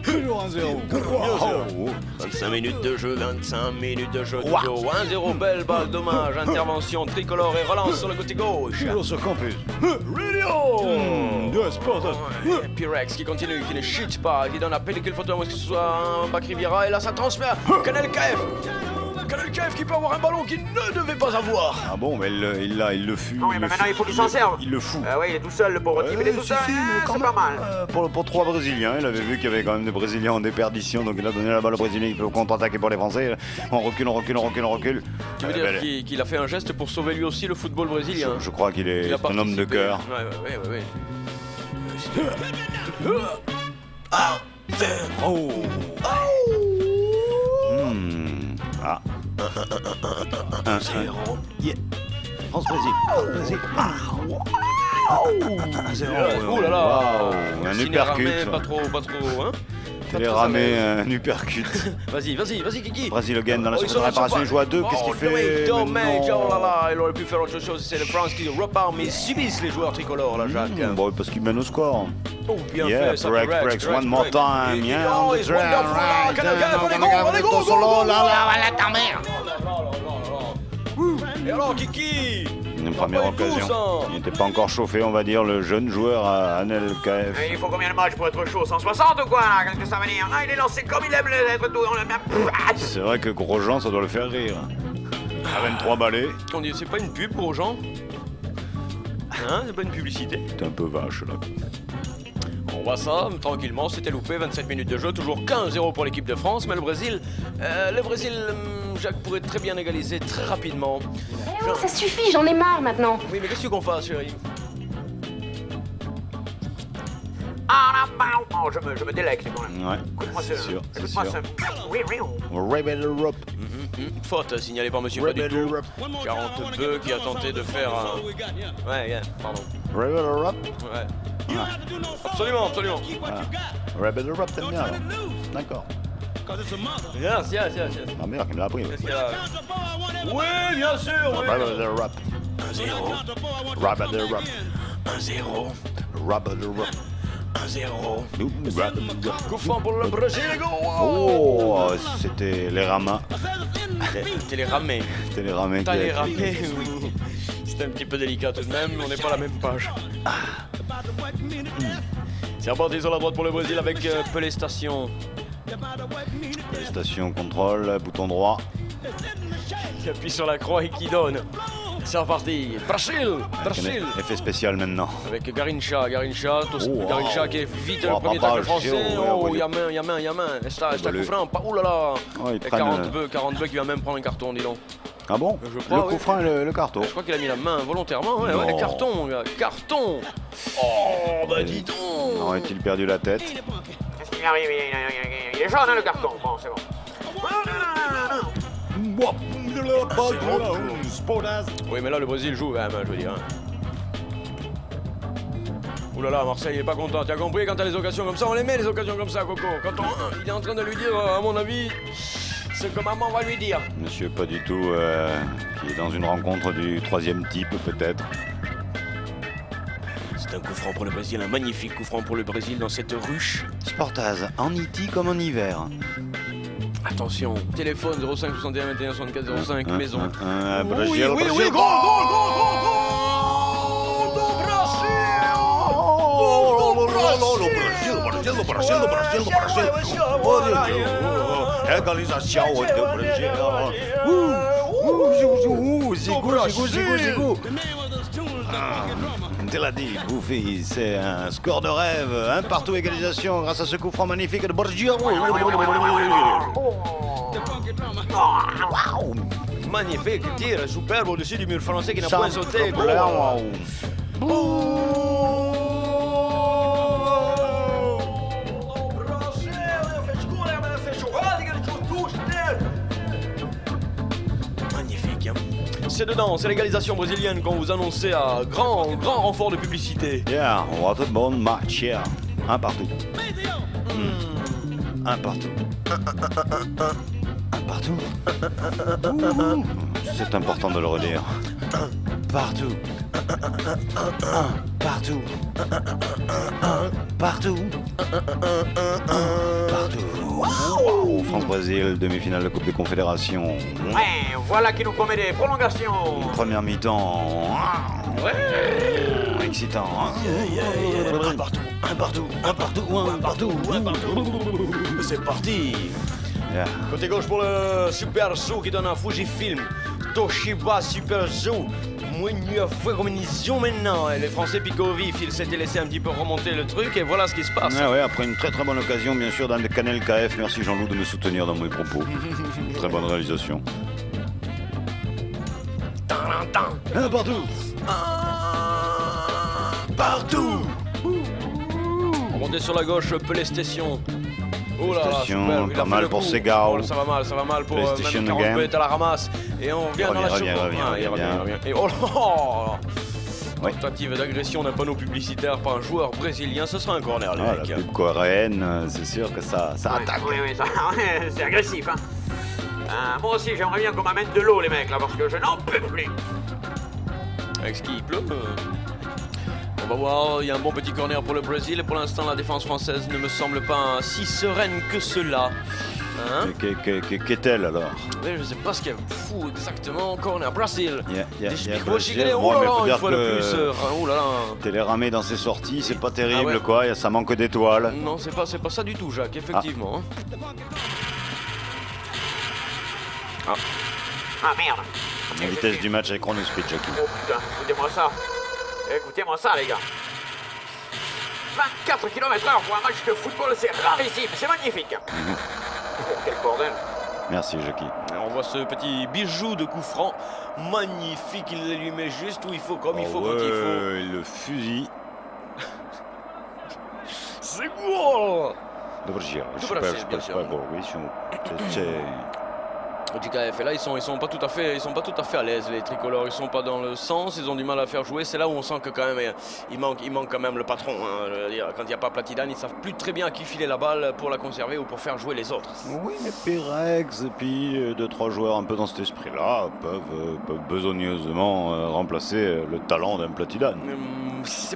Toujours 1-0. 25 minutes de jeu, 25 minutes de jeu. 1-0, belle balle, dommage. Intervention tricolore et relance sur le côté gauche. Toujours sur campus. Et Pyrex qui continue, qui ne chute pas, qui donne la pellicule photo à moins que ce soit un Bac Riviera. Et là, ça transfert. Canal KF. Kanelkaev qui peut avoir un ballon qu'il ne devait pas avoir. Ah bon, mais il le fut. Non, mais maintenant il faut qu'il s'en serve. Il le fout. Ah oui, il est tout seul, le pauvre type, il est tout seul. C'est pas mal. Pour 3 Brésiliens, il avait vu qu'il y avait quand même des Brésiliens en déperdition, donc il a donné la balle aux Brésiliens, il peut contre-attaquer pour les Français. On recule. Tu veux dire qu'il a fait un geste pour sauver lui aussi le football brésilien? Je crois qu'il est un homme de cœur. Ouais. Oh. Ah. 1-0. Yeah. France-Brésil. Oh là là. Un Ciné uppercut. ramé, pas trop, hein. Téléramé, un uppercut. Vas-y, Kiki. Brésil gagne dans la ils seconde sont réparation, il joue à 2. Qu'est-ce qu'il fait? Dommage, oh là là, il aurait pu faire autre chose. C'est le France qui repart, mais subissent les joueurs tricolores, là, Jacques. Bon, parce qu'il mène au score. Oh, bien Yeah, fait, ça Rex, one more time. Yeah, oh, on the it's train, wonderful, right. allez, go, Voilà ta mère. Et alors, Kiki? Une première occasion. Il n'était pas encore chauffé, on va dire, le jeune joueur à Kanelkaev. Il faut combien de matchs pour être chaud? 160 ou quoi là? Qu'est-ce que ça veut dire? Ah, il est lancé comme il aime être tout. C'est vrai que Grosjean, ça doit le faire rire. À 23 balais. On dit, c'est pas une pub, Grosjean? Hein? C'est pas une publicité? T'es un peu vache, là. On voit ça, tranquillement, c'était loupé, 27 minutes de jeu, toujours 15-0 pour l'équipe de France, mais le Brésil, Jacques pourrait très bien égaliser très rapidement. Oui, ça suffit, j'en ai marre maintenant. Oui, mais qu'est-ce qu'on fasse, chérie? Oh, je me délecte quand même. Ouais, Écoute-moi c'est ça. sûr. Écoute-moi ça. Oui. Rebel Europe. Faute signalée par Monsieur Paditou. 42 qui a tenté de faire un... Ouais, pardon. Rebel Europe. Ouais. Absolument. Rebel Europe, t'aimes bien, alors. D'accord. Yes. Ma mère qui me l'a appris. Qu'est-ce qu'il y a? Oui, bien sûr, oui. Rebel Europe. 1-0. Rebel Europe. 1-0. Rebel Europe. 1-0. Coup franc pour le Brésil, go! Oh, c'était les ramas. Téléramé. Téléramé. Téléramé. C'était un petit peu délicat tout de même, on n'est pas à la même page. C'est reparti sur la droite pour le Brésil avec Pelé Station. Station contrôle, bouton droit. Il appuie sur la croix et qui donne. C'est reparti. Brésil. Effet spécial maintenant. Avec Garincha, Garincha qui est vite le Oh, premier papa, tacle français. Oh, il y a main. Está coup franc. Oh là là. Oh, il Et traîne, 42 qui va même prendre un carton, dis donc. Ah bon? Je crois, le coup franc et le carton. Je crois qu'il a mis la main volontairement. Ouais, carton, gars. Carton. Oh, bah dis donc. Aurait-il perdu la tête? Qu'est-ce qu'il arrive? Il est jaune, hein, le carton. Bon, c'est bon. Oui, mais là, le Brésil joue, quand même, je veux dire. Ouh là là, Marseille, il est pas content. Tu as compris, quand t'as les occasions comme ça, on les met, les occasions comme ça, Coco. Quand il est en train de lui dire, à mon avis, ce que maman va lui dire. Monsieur, pas du tout, qui est dans une rencontre du 3e type, peut-être. C'est un coup franc pour le Brésil, un magnifique coup franc pour le Brésil dans cette ruche. Sportaz, en été comme en hiver. Attention, téléphone 05 61 21 64 05, maison. Brésil, oui, Brésil, goal Égalisation do Brasil. Zigou. T'es l'a dit, Bouffi, c'est un score de rêve. Un partout égalisation grâce à ce coup franc magnifique de Brésil. Magnifique tir, superbe au-dessus du mur français qui n'a pas sauté. Magnifique, hein. C'est dedans, c'est l'égalisation brésilienne qu'on vous annonçait à grand renfort de publicité. Yeah, what a bon match, yeah. Un partout. Un partout. Un partout. C'est important de le redire. Partout. Partout. Partout. Partout. Wow. France-Brésil, demi-finale de Coupe des Confédérations. Ouais, voilà qui nous promet des prolongations. Première mi-temps. Excitant. Un partout. C'est parti. Côté gauche pour le Super Zoo qui donne un Fujifilm. Toshiba Super Zoo. Moi, mieux fait comme une vision maintenant. Et les Français piquent au vif, ils s'étaient laissé un petit peu remonter le truc et voilà ce qui se passe. Ah ouais, après une très très bonne occasion, bien sûr, dans le Canal KF. Merci Jean-Loup de me soutenir dans mes propos. Très bonne réalisation. Partout. Partout. Remontez sur la gauche, PlayStation. Oh là là, PlayStation, super, il a pas fait mal le pour coup. Sega. Oh, ça va mal pour PlayStation même 40 Game. bêtes à la ramasse. Et on revient dans la Revient. il revient. Et oh là là. Tentative d'agression d'un panneau publicitaire par un joueur brésilien, ce sera un corner, les La mecs. pub coréenne, c'est sûr que ça attaque. Oui, c'est agressif, hein. Moi aussi, j'aimerais bien qu'on m'amène de l'eau, les mecs, là, parce que je n'en peux plus. Avec ce qui pleut. On va voir, il y a un bon petit corner pour le Brésil. Et pour l'instant, la défense française ne me semble pas si sereine que cela. Hein? Qu'est-elle alors? Oui, je sais pas ce qu'elle fout exactement. Corner, Brésil. Brésil. Oh là là, faut une dire fois que de plus. Oh là là. Téléramé dans ses sorties, c'est pas terrible, ouais. quoi. Ça manque d'étoiles. Non, c'est pas ça du tout, Jacques, effectivement. Ah merde. La vitesse du match avec Chrono Speed, Jackie. Oh putain, écoutez-moi ça. Écoutez-moi ça, les gars. 24 km/h pour un match de football, c'est rarissime, c'est magnifique. Oh, quel bordel. Merci, Jackie. On voit ce petit bijou de coup franc. Magnifique, il le lui met juste où il faut, comme il faut, quand il faut. Le fusil. C'est gros. De Brésil. Bien sûr. Du KF, et là ils sont pas tout à fait à l'aise, les tricolores, ils sont pas dans le sens, ils ont du mal à faire jouer. C'est là où on sent que quand même il manque quand même le patron, hein. Je veux dire, quand il n'y a pas Platidane, ils savent plus très bien à qui filer la balle pour la conserver ou pour faire jouer les autres. Oui, mais Pyrex et puis 2-3 joueurs un peu dans cet esprit-là peuvent besogneusement remplacer le talent d'un Platidane.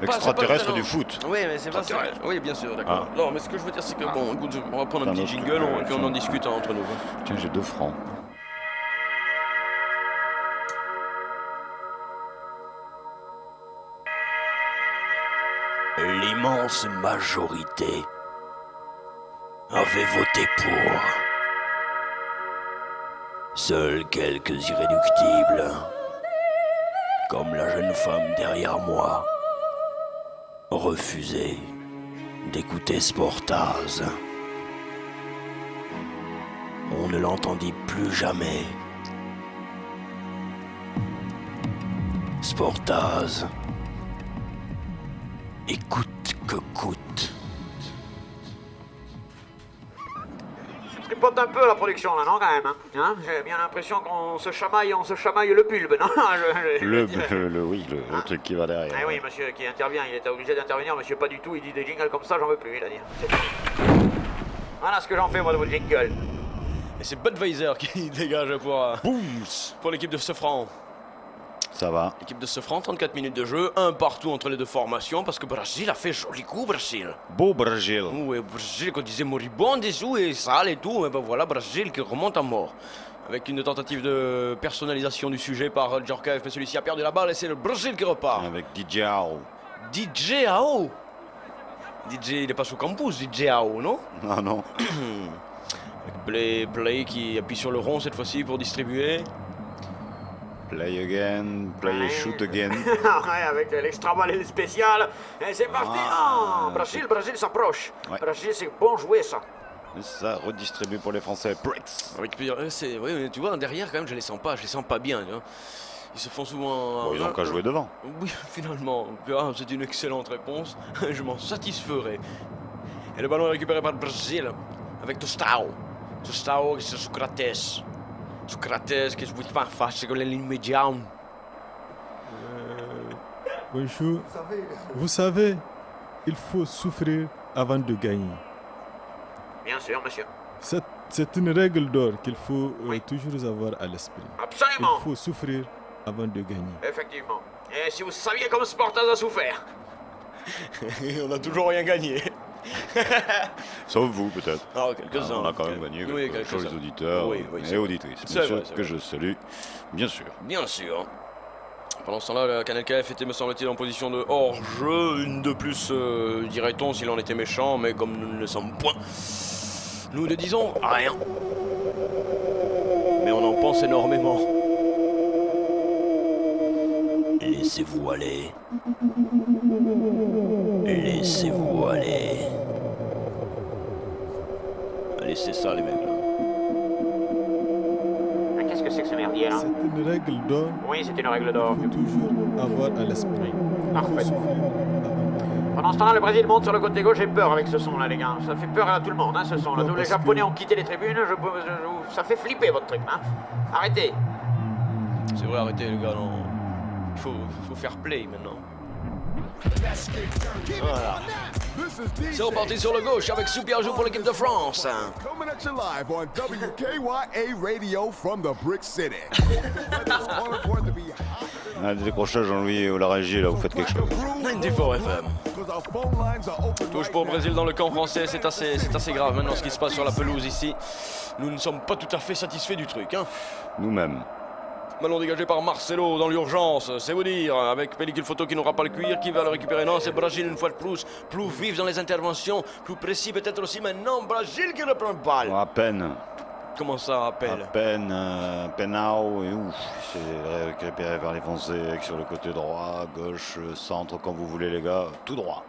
Extraterrestre du foot. Oui, mais c'est pas ça. Oui, bien sûr, d'accord. Non, mais ce que je veux dire, c'est que bon, écoute, on va prendre un petit jingle et puis on en discute entre nous. Tiens, j'ai 2 francs. L'immense majorité avait voté pour. Seuls quelques irréductibles, comme la jeune femme derrière moi, refusaient d'écouter Sportaz. On ne l'entendit plus jamais. Sportaz. Et coûte que coûte. Ça tripote un peu la production là, non, quand même, hein. J'ai bien l'impression qu'on se chamaille le bulbe, non? Le truc qui va derrière. Eh oui, monsieur qui intervient, il était obligé d'intervenir, monsieur pas du tout, il dit des jingles comme ça, j'en veux plus, il a dit. Voilà ce que j'en fais, moi, de vos jingles. Et c'est Budweiser qui dégage pour l'équipe de Sofran. Ça va. L'équipe de Sofran, 34 minutes de jeu, un partout entre les deux formations, parce que Brésil a fait joli coup, Brésil. Beau Brésil. Oui, Brésil qu'on disait moribond dessous et sale et tout, mais ben voilà, Brésil qui remonte à mort. Avec une tentative de personnalisation du sujet par Djorkaeff, mais celui-ci a perdu la balle et c'est le Brésil qui repart. Avec DJ Ao. DJ Ao. DJ, il est pas sous campus, DJ Ao, non? Ah non. Avec Play qui appuie sur le rond cette fois-ci pour distribuer. Play again, play shoot again. Ouais, avec l'extra balle spécial. Et c'est parti. Brésil s'approche. Ouais. Brésil, c'est bon joué, ça. Ça redistribue pour les Français. Pricks. Oui, tu vois, derrière, quand même, je les sens pas bien. Tu vois. Ils se font souvent... Bon, ils n'ont qu'à jouer devant. Oui, finalement. C'est une excellente réponse. Je m'en satisferai. Et le ballon est récupéré par le Brésil. Avec Tostao. Tostao, c'est Socrates. Socrates, que je vous dis pas face, c'est que la ligne médiane. Bonjour. Vous savez, il faut souffrir avant de gagner. Bien sûr, monsieur. C'est une règle d'or qu'il faut toujours avoir à l'esprit. Absolument. Il faut souffrir avant de gagner. Effectivement. Et si vous saviez comme Sportaz a souffert. On n'a toujours rien gagné. Sauf vous, peut-être. Quelques-uns. On a quand même gagné quelque chose, les auditeurs et auditrices. Bien sûr que je salue, bien sûr. Bien sûr. Pendant ce temps-là, le Canal KF était, me semble-t-il, en position de hors-jeu. Une de plus, dirait-on, s'il en était méchant, mais comme nous ne le sommes point, nous ne disons rien. Mais on en pense énormément. Laissez-vous aller. Laissez-vous aller. Allez, c'est ça les mecs là. Qu'est-ce que c'est que ce merdier là? C'est une règle d'or. Oui, c'est une règle d'or. Il faut toujours avoir à l'esprit. Parfait. Pendant ce temps-là, le Brésil monte sur le côté gauche. J'ai peur avec ce son là, les gars. Ça fait peur à tout le monde, hein, ce son là. Tous les Japonais ont quitté les tribunes. Ça fait flipper votre truc, hein. Arrêtez. C'est vrai, arrêtez les gars, non. Il faut faire play maintenant. Voilà. C'est reparti sur le gauche avec Soupir joue pour l'équipe de France. Coming at you live on WKYA Radio from the Brick City. Ah, des décrochages, Jean-Louis, ou la régie, là, vous faites quelque chose. 94 FM. Touche pour le Brésil dans le camp français, c'est assez grave maintenant ce qui se passe sur la pelouse ici. Nous ne sommes pas tout à fait satisfaits du truc, hein. Nous-mêmes. Ballon dégagé par Marcelo dans l'urgence, c'est vous dire, avec pellicule photo qui n'aura pas le cuir, qui va le récupérer. Non, c'est Brésil une fois de plus vif dans les interventions, plus précis peut-être aussi maintenant. Brésil qui reprend le balle. À peine. Comment ça, à peine? À peine, Penao, et ouf, c'est récupéré vers les Français sur le côté droit, gauche, centre, comme vous voulez les gars, tout droit.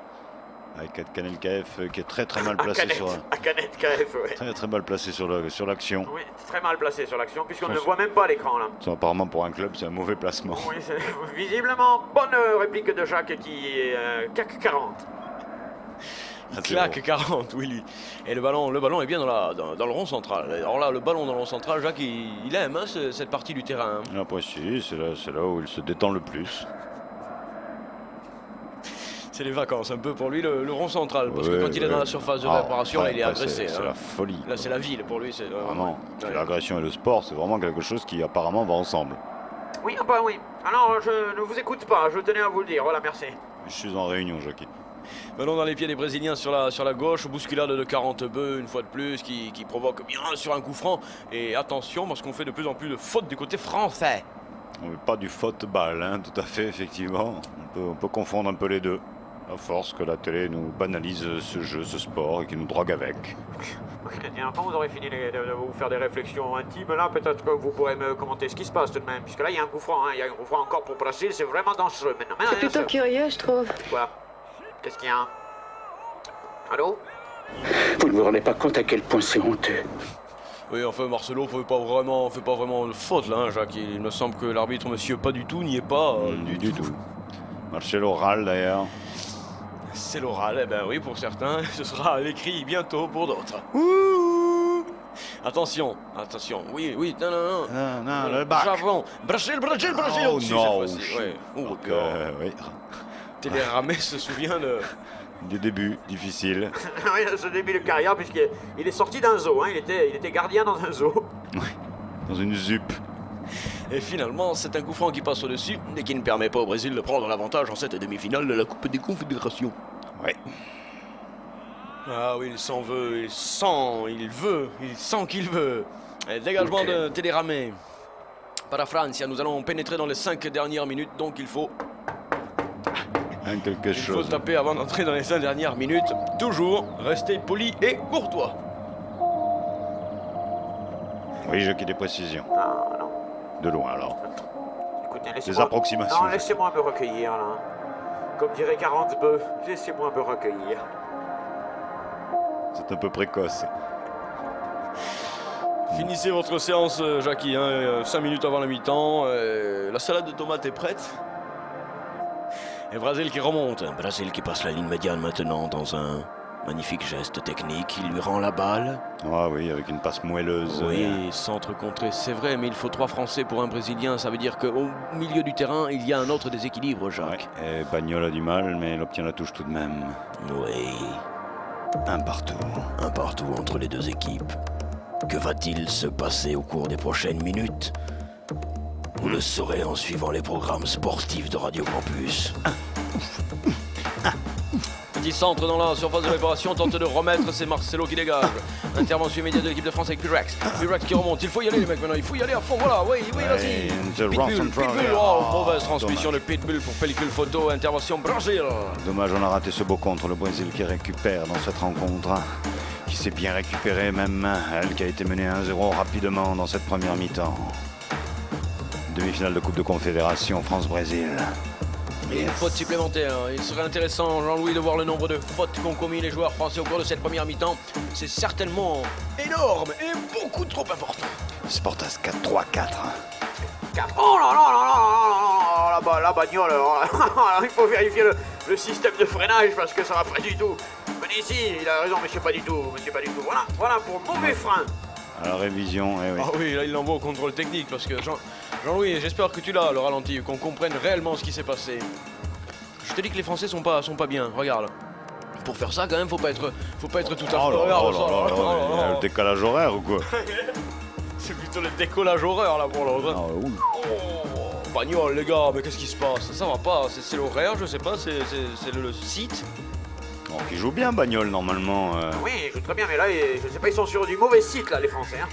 Avec Canet KF qui est très mal placé sur... Canet KF, ouais. Très mal placé sur l'action. Oui, très mal placé sur l'action, puisqu'on ne le voit même pas à l'écran, là. Apparemment, pour un club, c'est un mauvais placement. Oui, c'est visiblement, bonne réplique de Jacques qui est CAC 40. Claque 40, oui, lui. Et le ballon est bien dans le rond central. Alors là, le ballon dans le rond central, Jacques, il aime hein, cette partie du terrain. Hein. Il apprécie, c'est là où il se détend le plus. C'est les vacances un peu pour lui, le rond central. Parce que quand il est dans la surface de réparation, il est agressé. C'est la folie. Là, c'est la ville pour lui. Vraiment. L'agression et le sport, c'est vraiment quelque chose qui apparemment va ensemble. Oui, ah bah oui. Alors, je ne vous écoute pas, je tenais à vous le dire. Voilà, merci. Je suis en réunion, Jackie. Ballon dans les pieds des Brésiliens sur la gauche, bousculade de 40 bœufs une fois de plus qui provoque bien sûr un coup franc. Et attention parce qu'on fait de plus en plus de fautes du côté français. On ne veut pas du football, hein, tout à fait, effectivement. On peut confondre un peu les deux. À force que la télé nous banalise ce jeu, ce sport et qu'il nous drogue avec. Quand vous aurez fini de vous faire des réflexions intimes, là, peut-être que vous pourrez me commenter ce qui se passe tout de même. Puisque là, il y a un coup franc, hein, il y a un coup franc encore pour Brésil, c'est vraiment dangereux maintenant. C'est plutôt curieux, je trouve. Quoi? Qu'est-ce qu'il y a? Allô? Vous ne vous rendez pas compte à quel point c'est honteux. Oui, enfin, Marcelo fait pas vraiment de faute, là, hein, Jacques. Il me semble que l'arbitre, monsieur, pas du tout, n'y est pas. Du tout. Marcelo râle, d'ailleurs. C'est l'oral, eh ben oui, pour certains, ce sera l'écrit bientôt pour d'autres. Ouh, attention, oui, non, le bac. Javon, Brésil au-dessus cette fois-ci. Ouais. Oui. Téléramé se souvient du début difficile. Oui, ce début de carrière, puisqu'il est sorti d'un zoo, hein, il était gardien dans un zoo. Oui, dans une ZUP. Et finalement, c'est un coup franc qui passe au-dessus et qui ne permet pas au Brésil de prendre l'avantage en cette demi-finale de la Coupe des Confédérations. Oui. Ah oui, il s'en veut, il sent qu'il veut. Et dégagement de Téléramé. Par la France, nous allons pénétrer dans les 5 dernières minutes, donc il faut... Il faut taper avant d'entrer dans les 5 dernières minutes. Toujours rester poli et courtois. Oui, je quitte des précisions. Non. De loin, alors. Écoutez, des approximations. Non, laissez-moi me recueillir, là. Comme dirait 40 bœufs, laissez-moi me recueillir. C'est un peu précoce. Finissez votre séance, Jackie, hein, 5 minutes avant la mi-temps. La salade de tomates est prête. Et Brésil qui remonte. Brésil qui passe la ligne médiane maintenant dans un magnifique geste technique. Il lui rend la balle. Ah oui, avec une passe moelleuse. Oui, centre contré, c'est vrai, mais il faut 3 Français pour un Brésilien. Ça veut dire qu'au milieu du terrain, il y a un autre déséquilibre, Jacques. Ouais. Et Bagnol a du mal, mais il obtient la touche tout de même. Oui. Un partout entre les deux équipes. Que va-t-il se passer au cours des prochaines minutes? Vous le saurez en suivant les programmes sportifs de Radio Campus. Petit centre dans la surface de réparation, tente de remettre, c'est Marcelo qui dégage. Intervention immédiate de l'équipe de France avec Pirex. Pirex qui remonte, il faut y aller les mecs maintenant, il faut y aller à fond, voilà, oui, vas-y. Pitbull, mauvaise transmission de Pitbull pour pellicule photo, intervention Brésil. Dommage, on a raté ce beau contre, le Brésil qui récupère dans cette rencontre, qui s'est bien récupérée, même elle qui a été menée 1-0 rapidement dans cette première mi-temps. Demi-finale de Coupe de Confédération, France-Brésil. Et une faute supplémentaire. Il serait intéressant, Jean-Louis, de voir le nombre de fautes qu'ont commis les joueurs français au cours de cette première mi-temps. C'est certainement énorme et beaucoup trop important. Sportas 4-3-4. Oh là là là là là là, la bagnole, il faut vérifier le système de freinage parce que ça va pas du tout. Venez ici, il a raison, monsieur pas du tout, Voilà pour mauvais frein. À la révision, eh oui. Ah oui, là il l'envoie au contrôle technique parce que Jean-Louis, j'espère que tu l'as, le ralenti, qu'on comprenne réellement ce qui s'est passé. Je te dis que les Français sont pas bien, regarde. Pour faire ça quand même, faut pas être tout à fait. Regarde ça. Le décalage horaire ou quoi? C'est plutôt le décollage horaire là pour l'autre. Ah oui. Oh, bagnole les gars, mais qu'est-ce qui se passe? Ça va pas, c'est l'horaire, je sais pas, c'est le site. Oh, qui joue bien bagnole normalement. Oui, ils jouent très bien, mais là, je sais pas, ils sont sur du mauvais site là, les Français. Hein.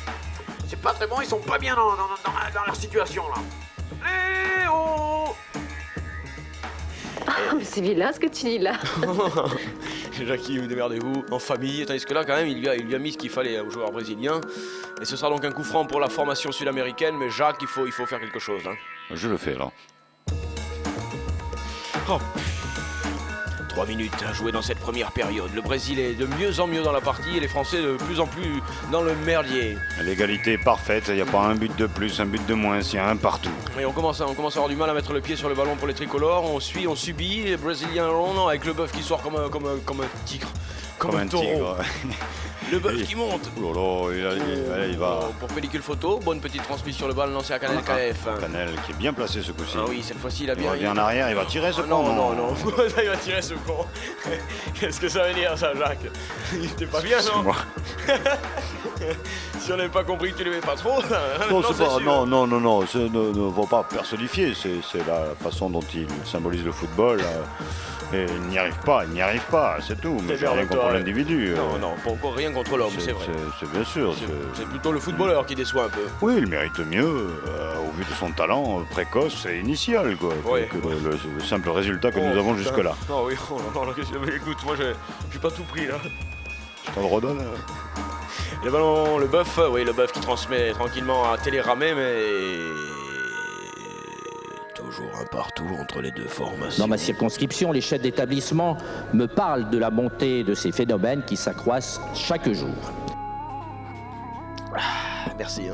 C'est pas très bon, ils sont pas bien dans leur situation là. Eh oh! Oh, mais c'est vilain ce que tu dis là. Jackie, démerdez-vous, en famille. Tandis que là, quand même, il lui a mis ce qu'il fallait aux joueurs brésiliens. Et ce sera donc un coup franc pour la formation sud-américaine. Mais Jacques, il faut faire quelque chose. Hein. Je le fais là. Oh. 3 minutes à jouer dans cette première période. Le Brésil est de mieux en mieux dans la partie et les Français de plus en plus dans le merdier. L'égalité est parfaite, il n'y a pas un but de plus, un but de moins, il y a un partout. Et on commence à avoir du mal à mettre le pied sur le ballon pour les tricolores. On subit, les Brésiliens avec le bœuf qui sort comme un tigre. Comme un taureau. Tigre. Le bœuf qui monte. Oh là là, il va. Pour pellicule photo, bonne petite transmission sur le ball lancé à Canel KF. Canel qui est bien placé ce coup-ci. Ah oui, cette fois-ci il a bien. Il revient en arrière, il va tirer ce con. Non. Il va tirer ce con. Qu'est-ce que ça veut dire ça, Jacques? Il était pas bien, non? Moi. Si on n'avait pas compris que tu l'aimais pas trop. Non, ne faut pas personnifier, c'est la façon dont il symbolise le football. Et il n'y arrive pas, c'est tout. Mais j'ai rien contre l'individu. Non, pas encore rien contre l'homme, c'est vrai. C'est bien sûr. C'est plutôt le footballeur qui déçoit un peu. Oui, il mérite mieux, au vu de son talent précoce et initial, quoi, que le simple résultat que nous avons jusque-là. Non, oui, écoute, moi j'ai pas tout pris là. Je t'en redonne. Le ballon, le bœuf qui transmet tranquillement à Téléramé, mais toujours un partout entre les deux formations. Dans ma circonscription, les chefs d'établissement me parlent de la montée de ces phénomènes qui s'accroissent chaque jour. Merci.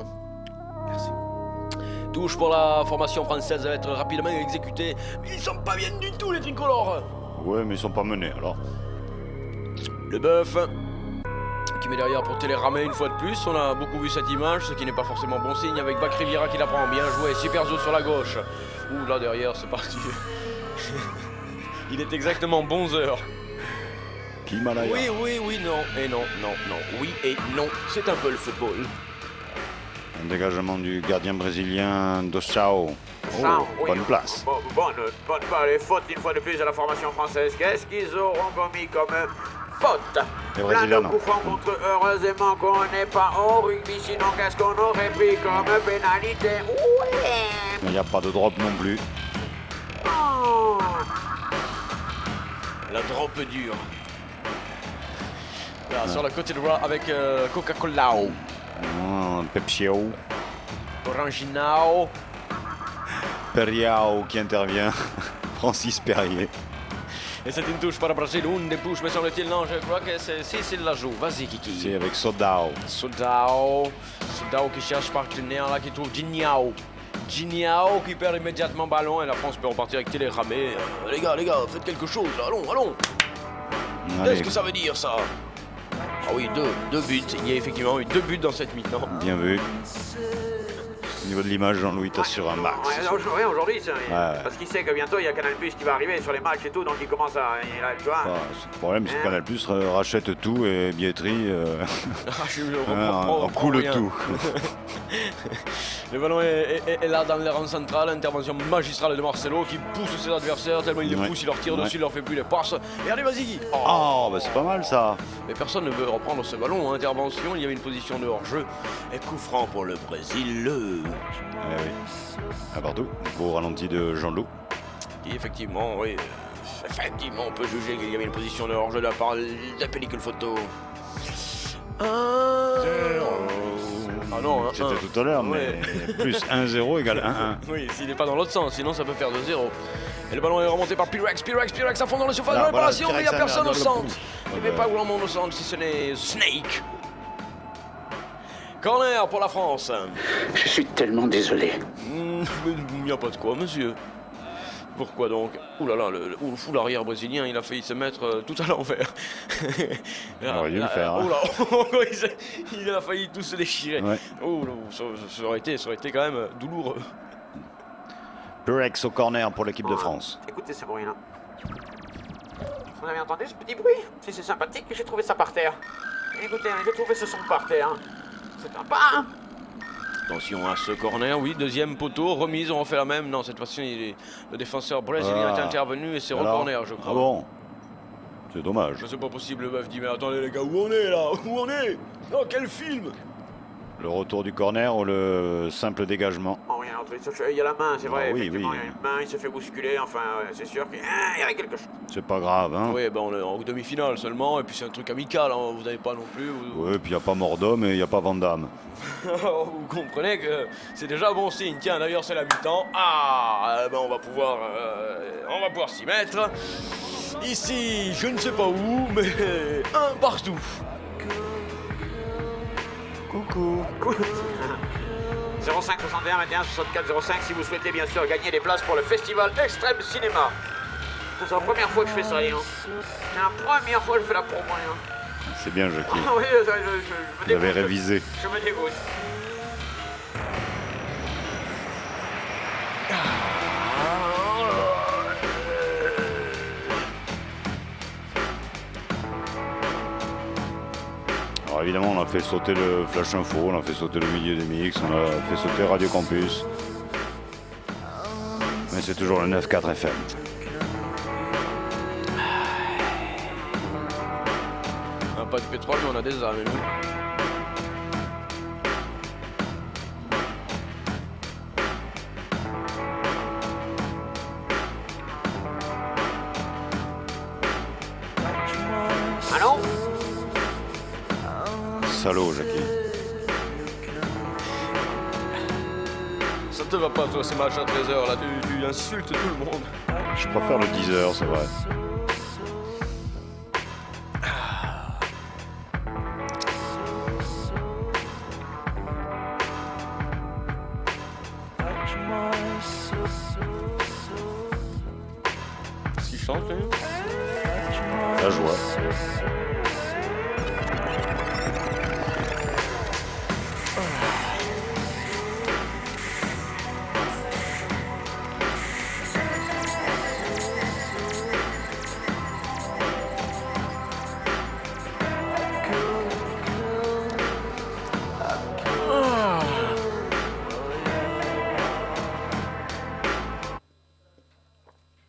Merci. Touche pour la formation française, va être rapidement exécutée. Mais ils sont pas bien du tout, les tricolores. Ouais, mais ils sont pas menés, alors. Le bœuf qui met derrière pour Téléramé une fois de plus. On a beaucoup vu cette image, ce qui n'est pas forcément bon signe, avec Bac Riviera qui la prend. Bien joué, Super Zo sur la gauche. Ouh, là derrière, c'est parti. Il est exactement 11h. Himalaya. Oui, non, et non. Oui et non, c'est un peu le football. Un dégagement du gardien brésilien Dossao. Bonne place. Bonne pas les fautes une fois de plus à la formation française. Qu'est-ce qu'ils auront commis comme faute? Plein de coups francs contre eux. Heureusement qu'on n'est pas au rugby, sinon qu'est-ce qu'on aurait pris comme pénalité? Il n'y a pas de drop non plus. Oh. La drop dure. Là, sur le côté droit avec Coca-Cola. Pepsiao. Oranginao. Periao qui intervient. Francis Perrier. Et c'est une touche pour le Brésil, une des touches, me semble-t-il. Non, je crois que c'est la joue. Vas-y, Kiki. C'est avec Sodao. Sodao qui cherche partenaire, là, qui trouve Giniao qui perd immédiatement ballon. Et la France peut repartir avec Téléramé. Les gars, faites quelque chose. Allons. Qu'est-ce que ça veut dire, ça? Ah oui, deux buts. Il y a effectivement eu 2 buts dans cette mi-temps. Bien vu. Au niveau de l'image, Jean-Louis t'assure un max. Ouais, aujourd'hui, parce qu'il sait que bientôt il y a Canal Plus qui va arriver sur les matchs et tout, donc il commence à. Tu vois. Le problème, c'est que Canal Plus rachète tout et billetterie coule tout. Le ballon est là dans les rangs centrales, intervention magistrale de Marcelo qui pousse ses adversaires tellement il les pousse, il leur tire dessus, il leur fait plus les passes. Et allez, vas-y. C'est pas mal ça. Mais personne ne veut reprendre ce ballon. Intervention, il y avait une position de hors-jeu. Et coup franc pour le Brésil. Partout, beau ralenti de Jean-Loup. Et effectivement, on peut juger qu'il y avait une position de hors-jeu de la part de la pellicule photo. Ah non, C'était tout à l'heure, mais plus 1-0 égale 1-1. Oui, s'il n'est pas dans l'autre sens, sinon ça peut faire 2-0. Et le ballon est remonté par Pyrex à fond dans le surface de réparation, mais il n'y a personne au centre. Il n'y avait pas grand monde au centre si ce n'est Snake. Corner pour la France. Je suis tellement désolé. Il n'y a pas de quoi, monsieur. Pourquoi donc? Ouh là là, le fou l'arrière brésilien, il a failli se mettre tout à l'envers. Il aurait dû le faire. Hein. Il a failli tout se déchirer. Ouais. Oh, ça aurait été quand même douloureux. Pyrex au corner pour l'équipe de France. Écoutez ce bruit-là. Vous avez entendu ce petit bruit? Si c'est sympathique, j'ai trouvé ça par terre. Écoutez, j'ai trouvé ce son par terre. C'est un pas, hein? Attention à ce corner, oui, deuxième poteau, remise, on refait la même. Non, cette fois-ci, le défenseur brésilien est intervenu et c'est corner, je crois. Ah bon? C'est dommage. C'est pas possible, le meuf dit, mais attendez les gars, où on est là? Où on est? Oh, quel film? Le retour du corner ou le simple dégagement? Oh, rien, il y a la main, c'est vrai. Oui, effectivement, oui. il y a une main, il se fait bousculer, enfin, c'est sûr qu'il y avait quelque chose. C'est pas grave, hein? Oui, ben on est en demi-finale seulement, et puis c'est un truc amical, hein, vous n'avez pas non plus. Oui, puis il n'y a pas mort d'homme et il n'y a pas Van Damme. Vous comprenez que c'est déjà bon signe. Tiens, d'ailleurs, c'est la mi-temps. Ah, ben on va pouvoir s'y mettre. Ici, je ne sais pas où, mais un partout. Coucou. 05 61 21 64 05 si vous souhaitez bien sûr gagner des places pour le festival Extrême Cinéma. C'est la première fois que je fais ça, hein. C'est la première fois que je fais la promo, hein. C'est bien, Jackie. Ah oui, je me Vous avez révisé. Je me dégoûte. Alors évidemment, on a fait sauter le Flash Info, on a fait sauter le milieu des mix, on a fait sauter Radio Campus. Mais c'est toujours le 9.4 FM. On n'a pas de pétrole, mais on a des armes, nous. Allô? Salaud, Jackie. Ça te va pas, toi, ces matchs à 13h, là, tu insultes tout le monde. Je préfère le 10h, c'est vrai. Qu'est-ce qu'il chante, lui? La joie.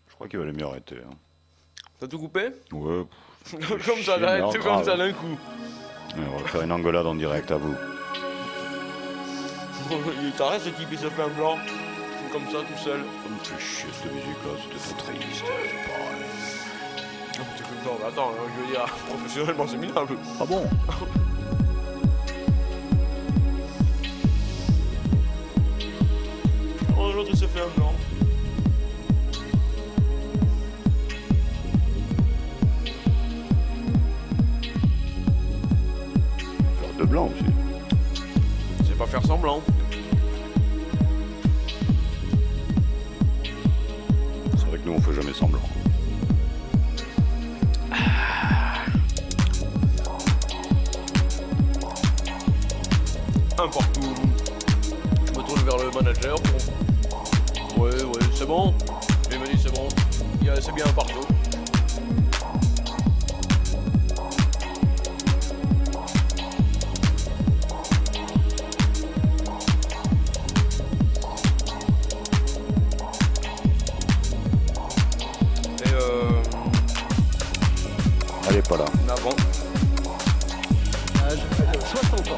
Je crois qu'il valait mieux arrêter. Hein. T'as tout coupé? Ouais. Comme ça, j'arrête tout comme ça d'un coup. Ouais, on va faire une engueulade en direct à vous. Il t'arrête ce type, il se fait un blanc. Comme ça, tout seul. Ça me fait chier cette musique-là, c'était trop triste, c'est pareil. Non, attends, je veux dire, professionnellement, c'est minable. Ah bon? Oh, l'autre, il se fait un blanc. Faire de blanc aussi. C'est pas faire semblant. C'est vrai que nous, on fait jamais semblant. Un partout. Je me tourne vers le manager pour... Ouais, c'est bon. Il me dit c'est bon. C'est bien un partout. Elle est pas là. Ah bon? 60 ans,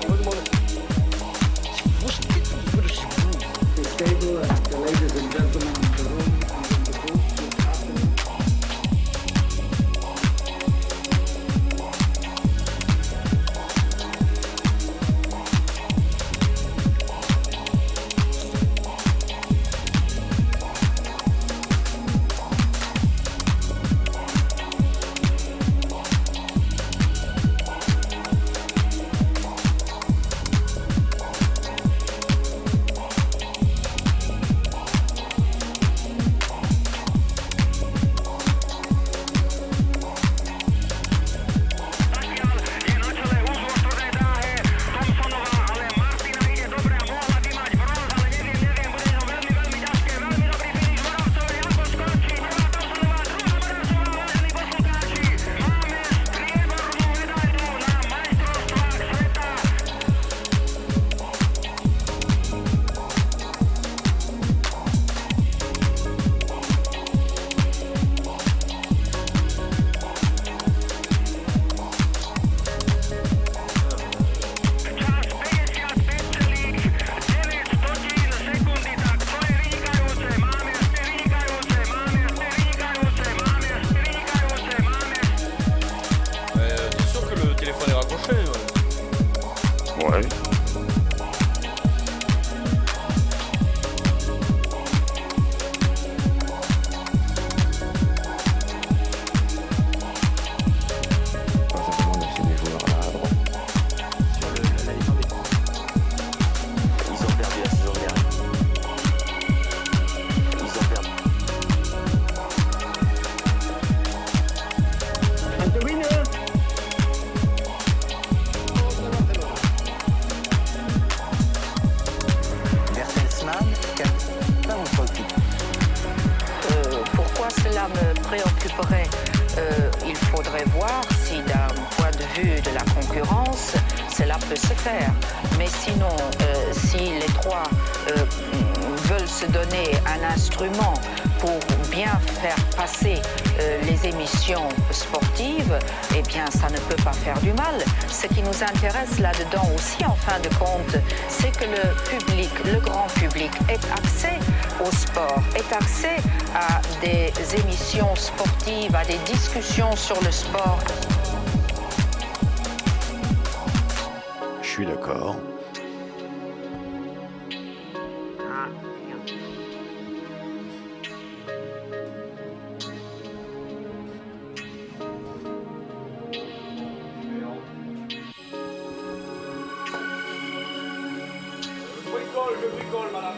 cela me préoccuperait. Il faudrait voir si d'un point de vue de la concurrence, cela peut se faire. Mais sinon, si les trois veulent se donner un instrument pour bien faire passer les émissions sportives, eh bien ça ne peut pas faire du mal. Ce qui nous intéresse là-dedans aussi, en fin de compte, c'est que le public, le grand public, ait accès au sport, ait accès à des émissions sportives, à des discussions sur le sport. Je suis d'accord. Je bricole, madame.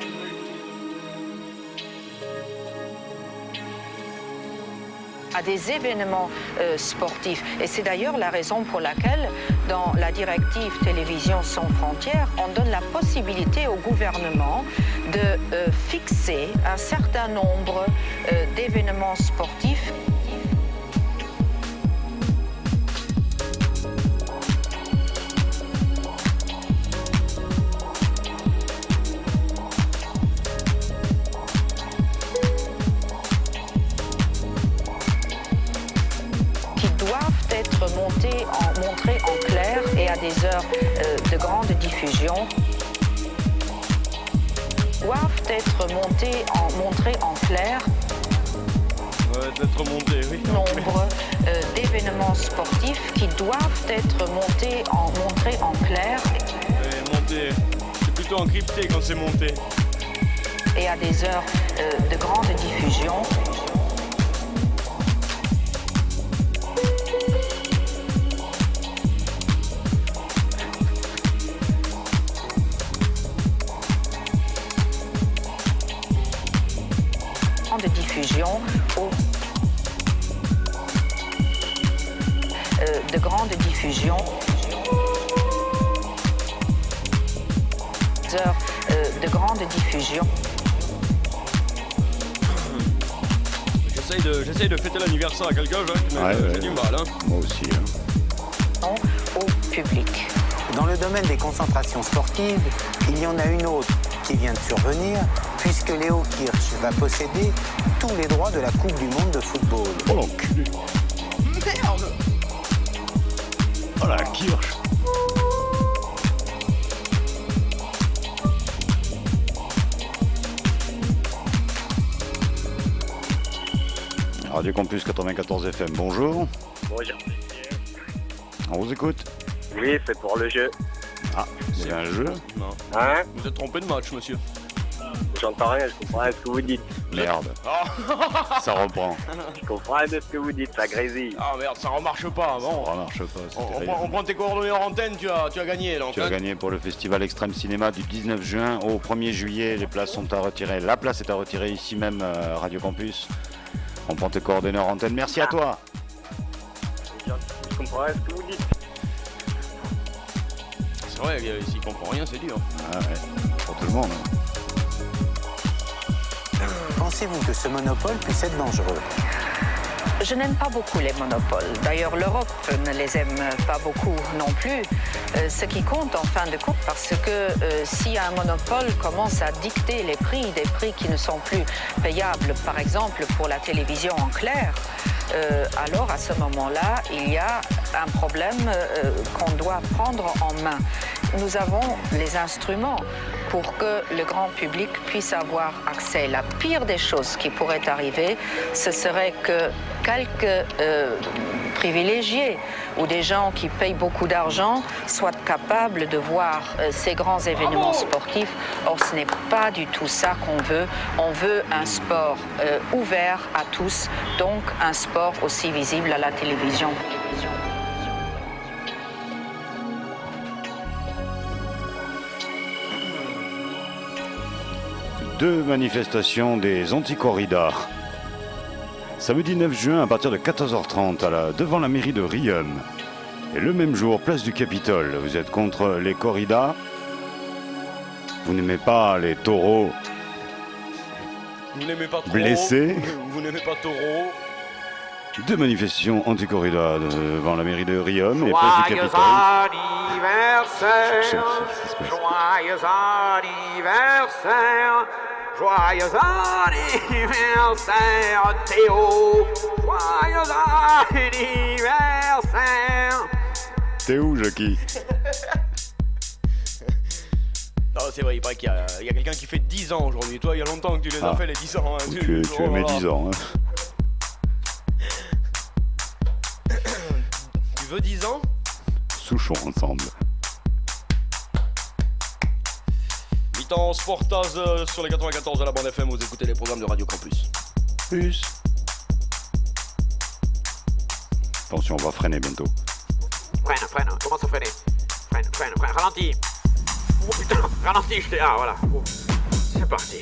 À des événements sportifs. Et c'est d'ailleurs la raison pour laquelle, dans la directive Télévision sans frontières, on donne la possibilité au gouvernement de fixer un certain nombre d'événements sportifs. Montrés en clair et à des heures de grande diffusion, doivent être montrés en clair. D'être montés, oui. Nombre d'événements sportifs qui doivent être montrés en clair. Monté, c'est plutôt encrypté quand c'est monté. Et à des heures de grande diffusion. De diffusion de grande diffusion, heures de grande diffusion. J'essaye de fêter l'anniversaire à quelqu'un, mais j'ai du mal. Hein. Moi aussi. Hein. Au public. Dans le domaine des concentrations sportives, il y en a une autre qui vient de survenir, puisque Léo Kirch va posséder tous les droits de la Coupe du Monde de football. Oh l'enculé! Merde! Oh la Kirch! Radio Campus 94 FM, bonjour. Bonjour. On vous écoute? Oui, c'est pour le jeu. Ah, c'est un jeu? Non. Hein? Vous êtes trompé de match, monsieur. J'entends rien, je comprends rien de ce que vous dites. Merde. Ça reprend. Je comprends rien de ce que vous dites, ça grésille. Ah merde, ça remarche pas. Bon. Ça remarche pas. On prend tes coordonnées en antenne, tu as gagné. Donc, tu as gagné pour le Festival Extrême Cinéma du 19 juin au 1er juillet. Les places sont à retirer. La place est à retirer ici même, Radio Campus. On prend tes coordonnées en antenne. Merci à toi. Je comprends rien de ce que vous dites. C'est vrai, s'il comprend rien, c'est dur. Ah ouais, pour tout le monde. Hein. Pensez-vous que ce monopole puisse être dangereux? Je n'aime pas beaucoup les monopoles. D'ailleurs, l'Europe ne les aime pas beaucoup non plus. Ce qui compte en fin de compte, parce que si un monopole commence à dicter les prix, des prix qui ne sont plus payables, par exemple pour la télévision en clair, alors à ce moment-là, il y a un problème qu'on doit prendre en main. Nous avons les instruments pour que le grand public puisse avoir accès. La pire des choses qui pourrait arriver, ce serait que quelques privilégiés ou des gens qui payent beaucoup d'argent soient capables de voir ces grands événements sportifs. Or, ce n'est pas du tout ça qu'on veut. On veut un sport ouvert à tous, donc un sport aussi visible à la télévision. Deux manifestations des anti-corridas. Samedi 9 juin à partir de 14h30 devant la mairie de Riom. Et le même jour, place du Capitole. Vous êtes contre les corridas. Vous n'aimez pas les taureaux. Vous n'aimez pas trop. Blessé. Vous n'aimez pas Taureau. Deux manifestations anti-corrida devant la mairie de Riom et place du Joyeux Capitole. anniversaire, joyeux anniversaire, joyeux anniversaire, Théo, joyeux anniversaire. T'es où, Jackie? Non, c'est vrai, il paraît qu'il y a quelqu'un qui fait 10 ans aujourd'hui. Toi, il y a longtemps que tu les as fait les 10 ans. Hein. Tu mets 10 ans. Hein. Tu veux 10 ans? Souchons ensemble. Mi-temps Sportaz sur les 94 de la bande FM, vous écoutez les programmes de Radio Campus. Plus. Attention, on va freiner bientôt. Freine, commence à freiner. Freine, ralentis. Oh putain, ralentis, j'étais là, voilà. Oh. C'est parti.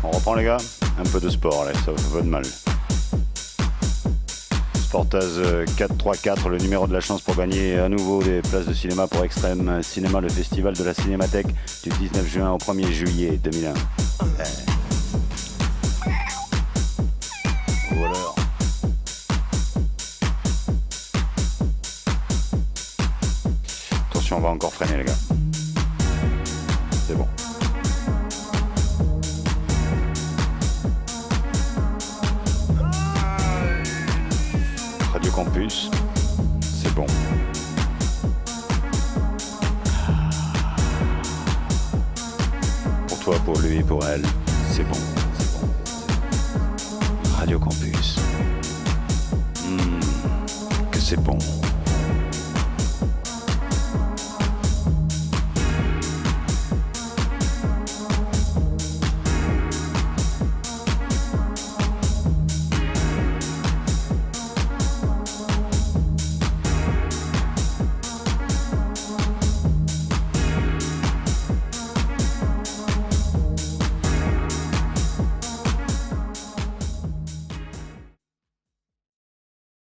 On reprend les gars. Un peu de sport, là, ça fait pas de mal. Sportaz 434, le numéro de la chance pour gagner à nouveau des places de cinéma pour Extrême Cinéma, le festival de la Cinémathèque du 19 juin au 1er juillet 2001. Voilà. Attention, on va encore freiner les gars. C'est bon. Radio Campus, c'est bon. Pour toi, pour lui, pour elle, c'est bon. Radio Campus. Que c'est bon.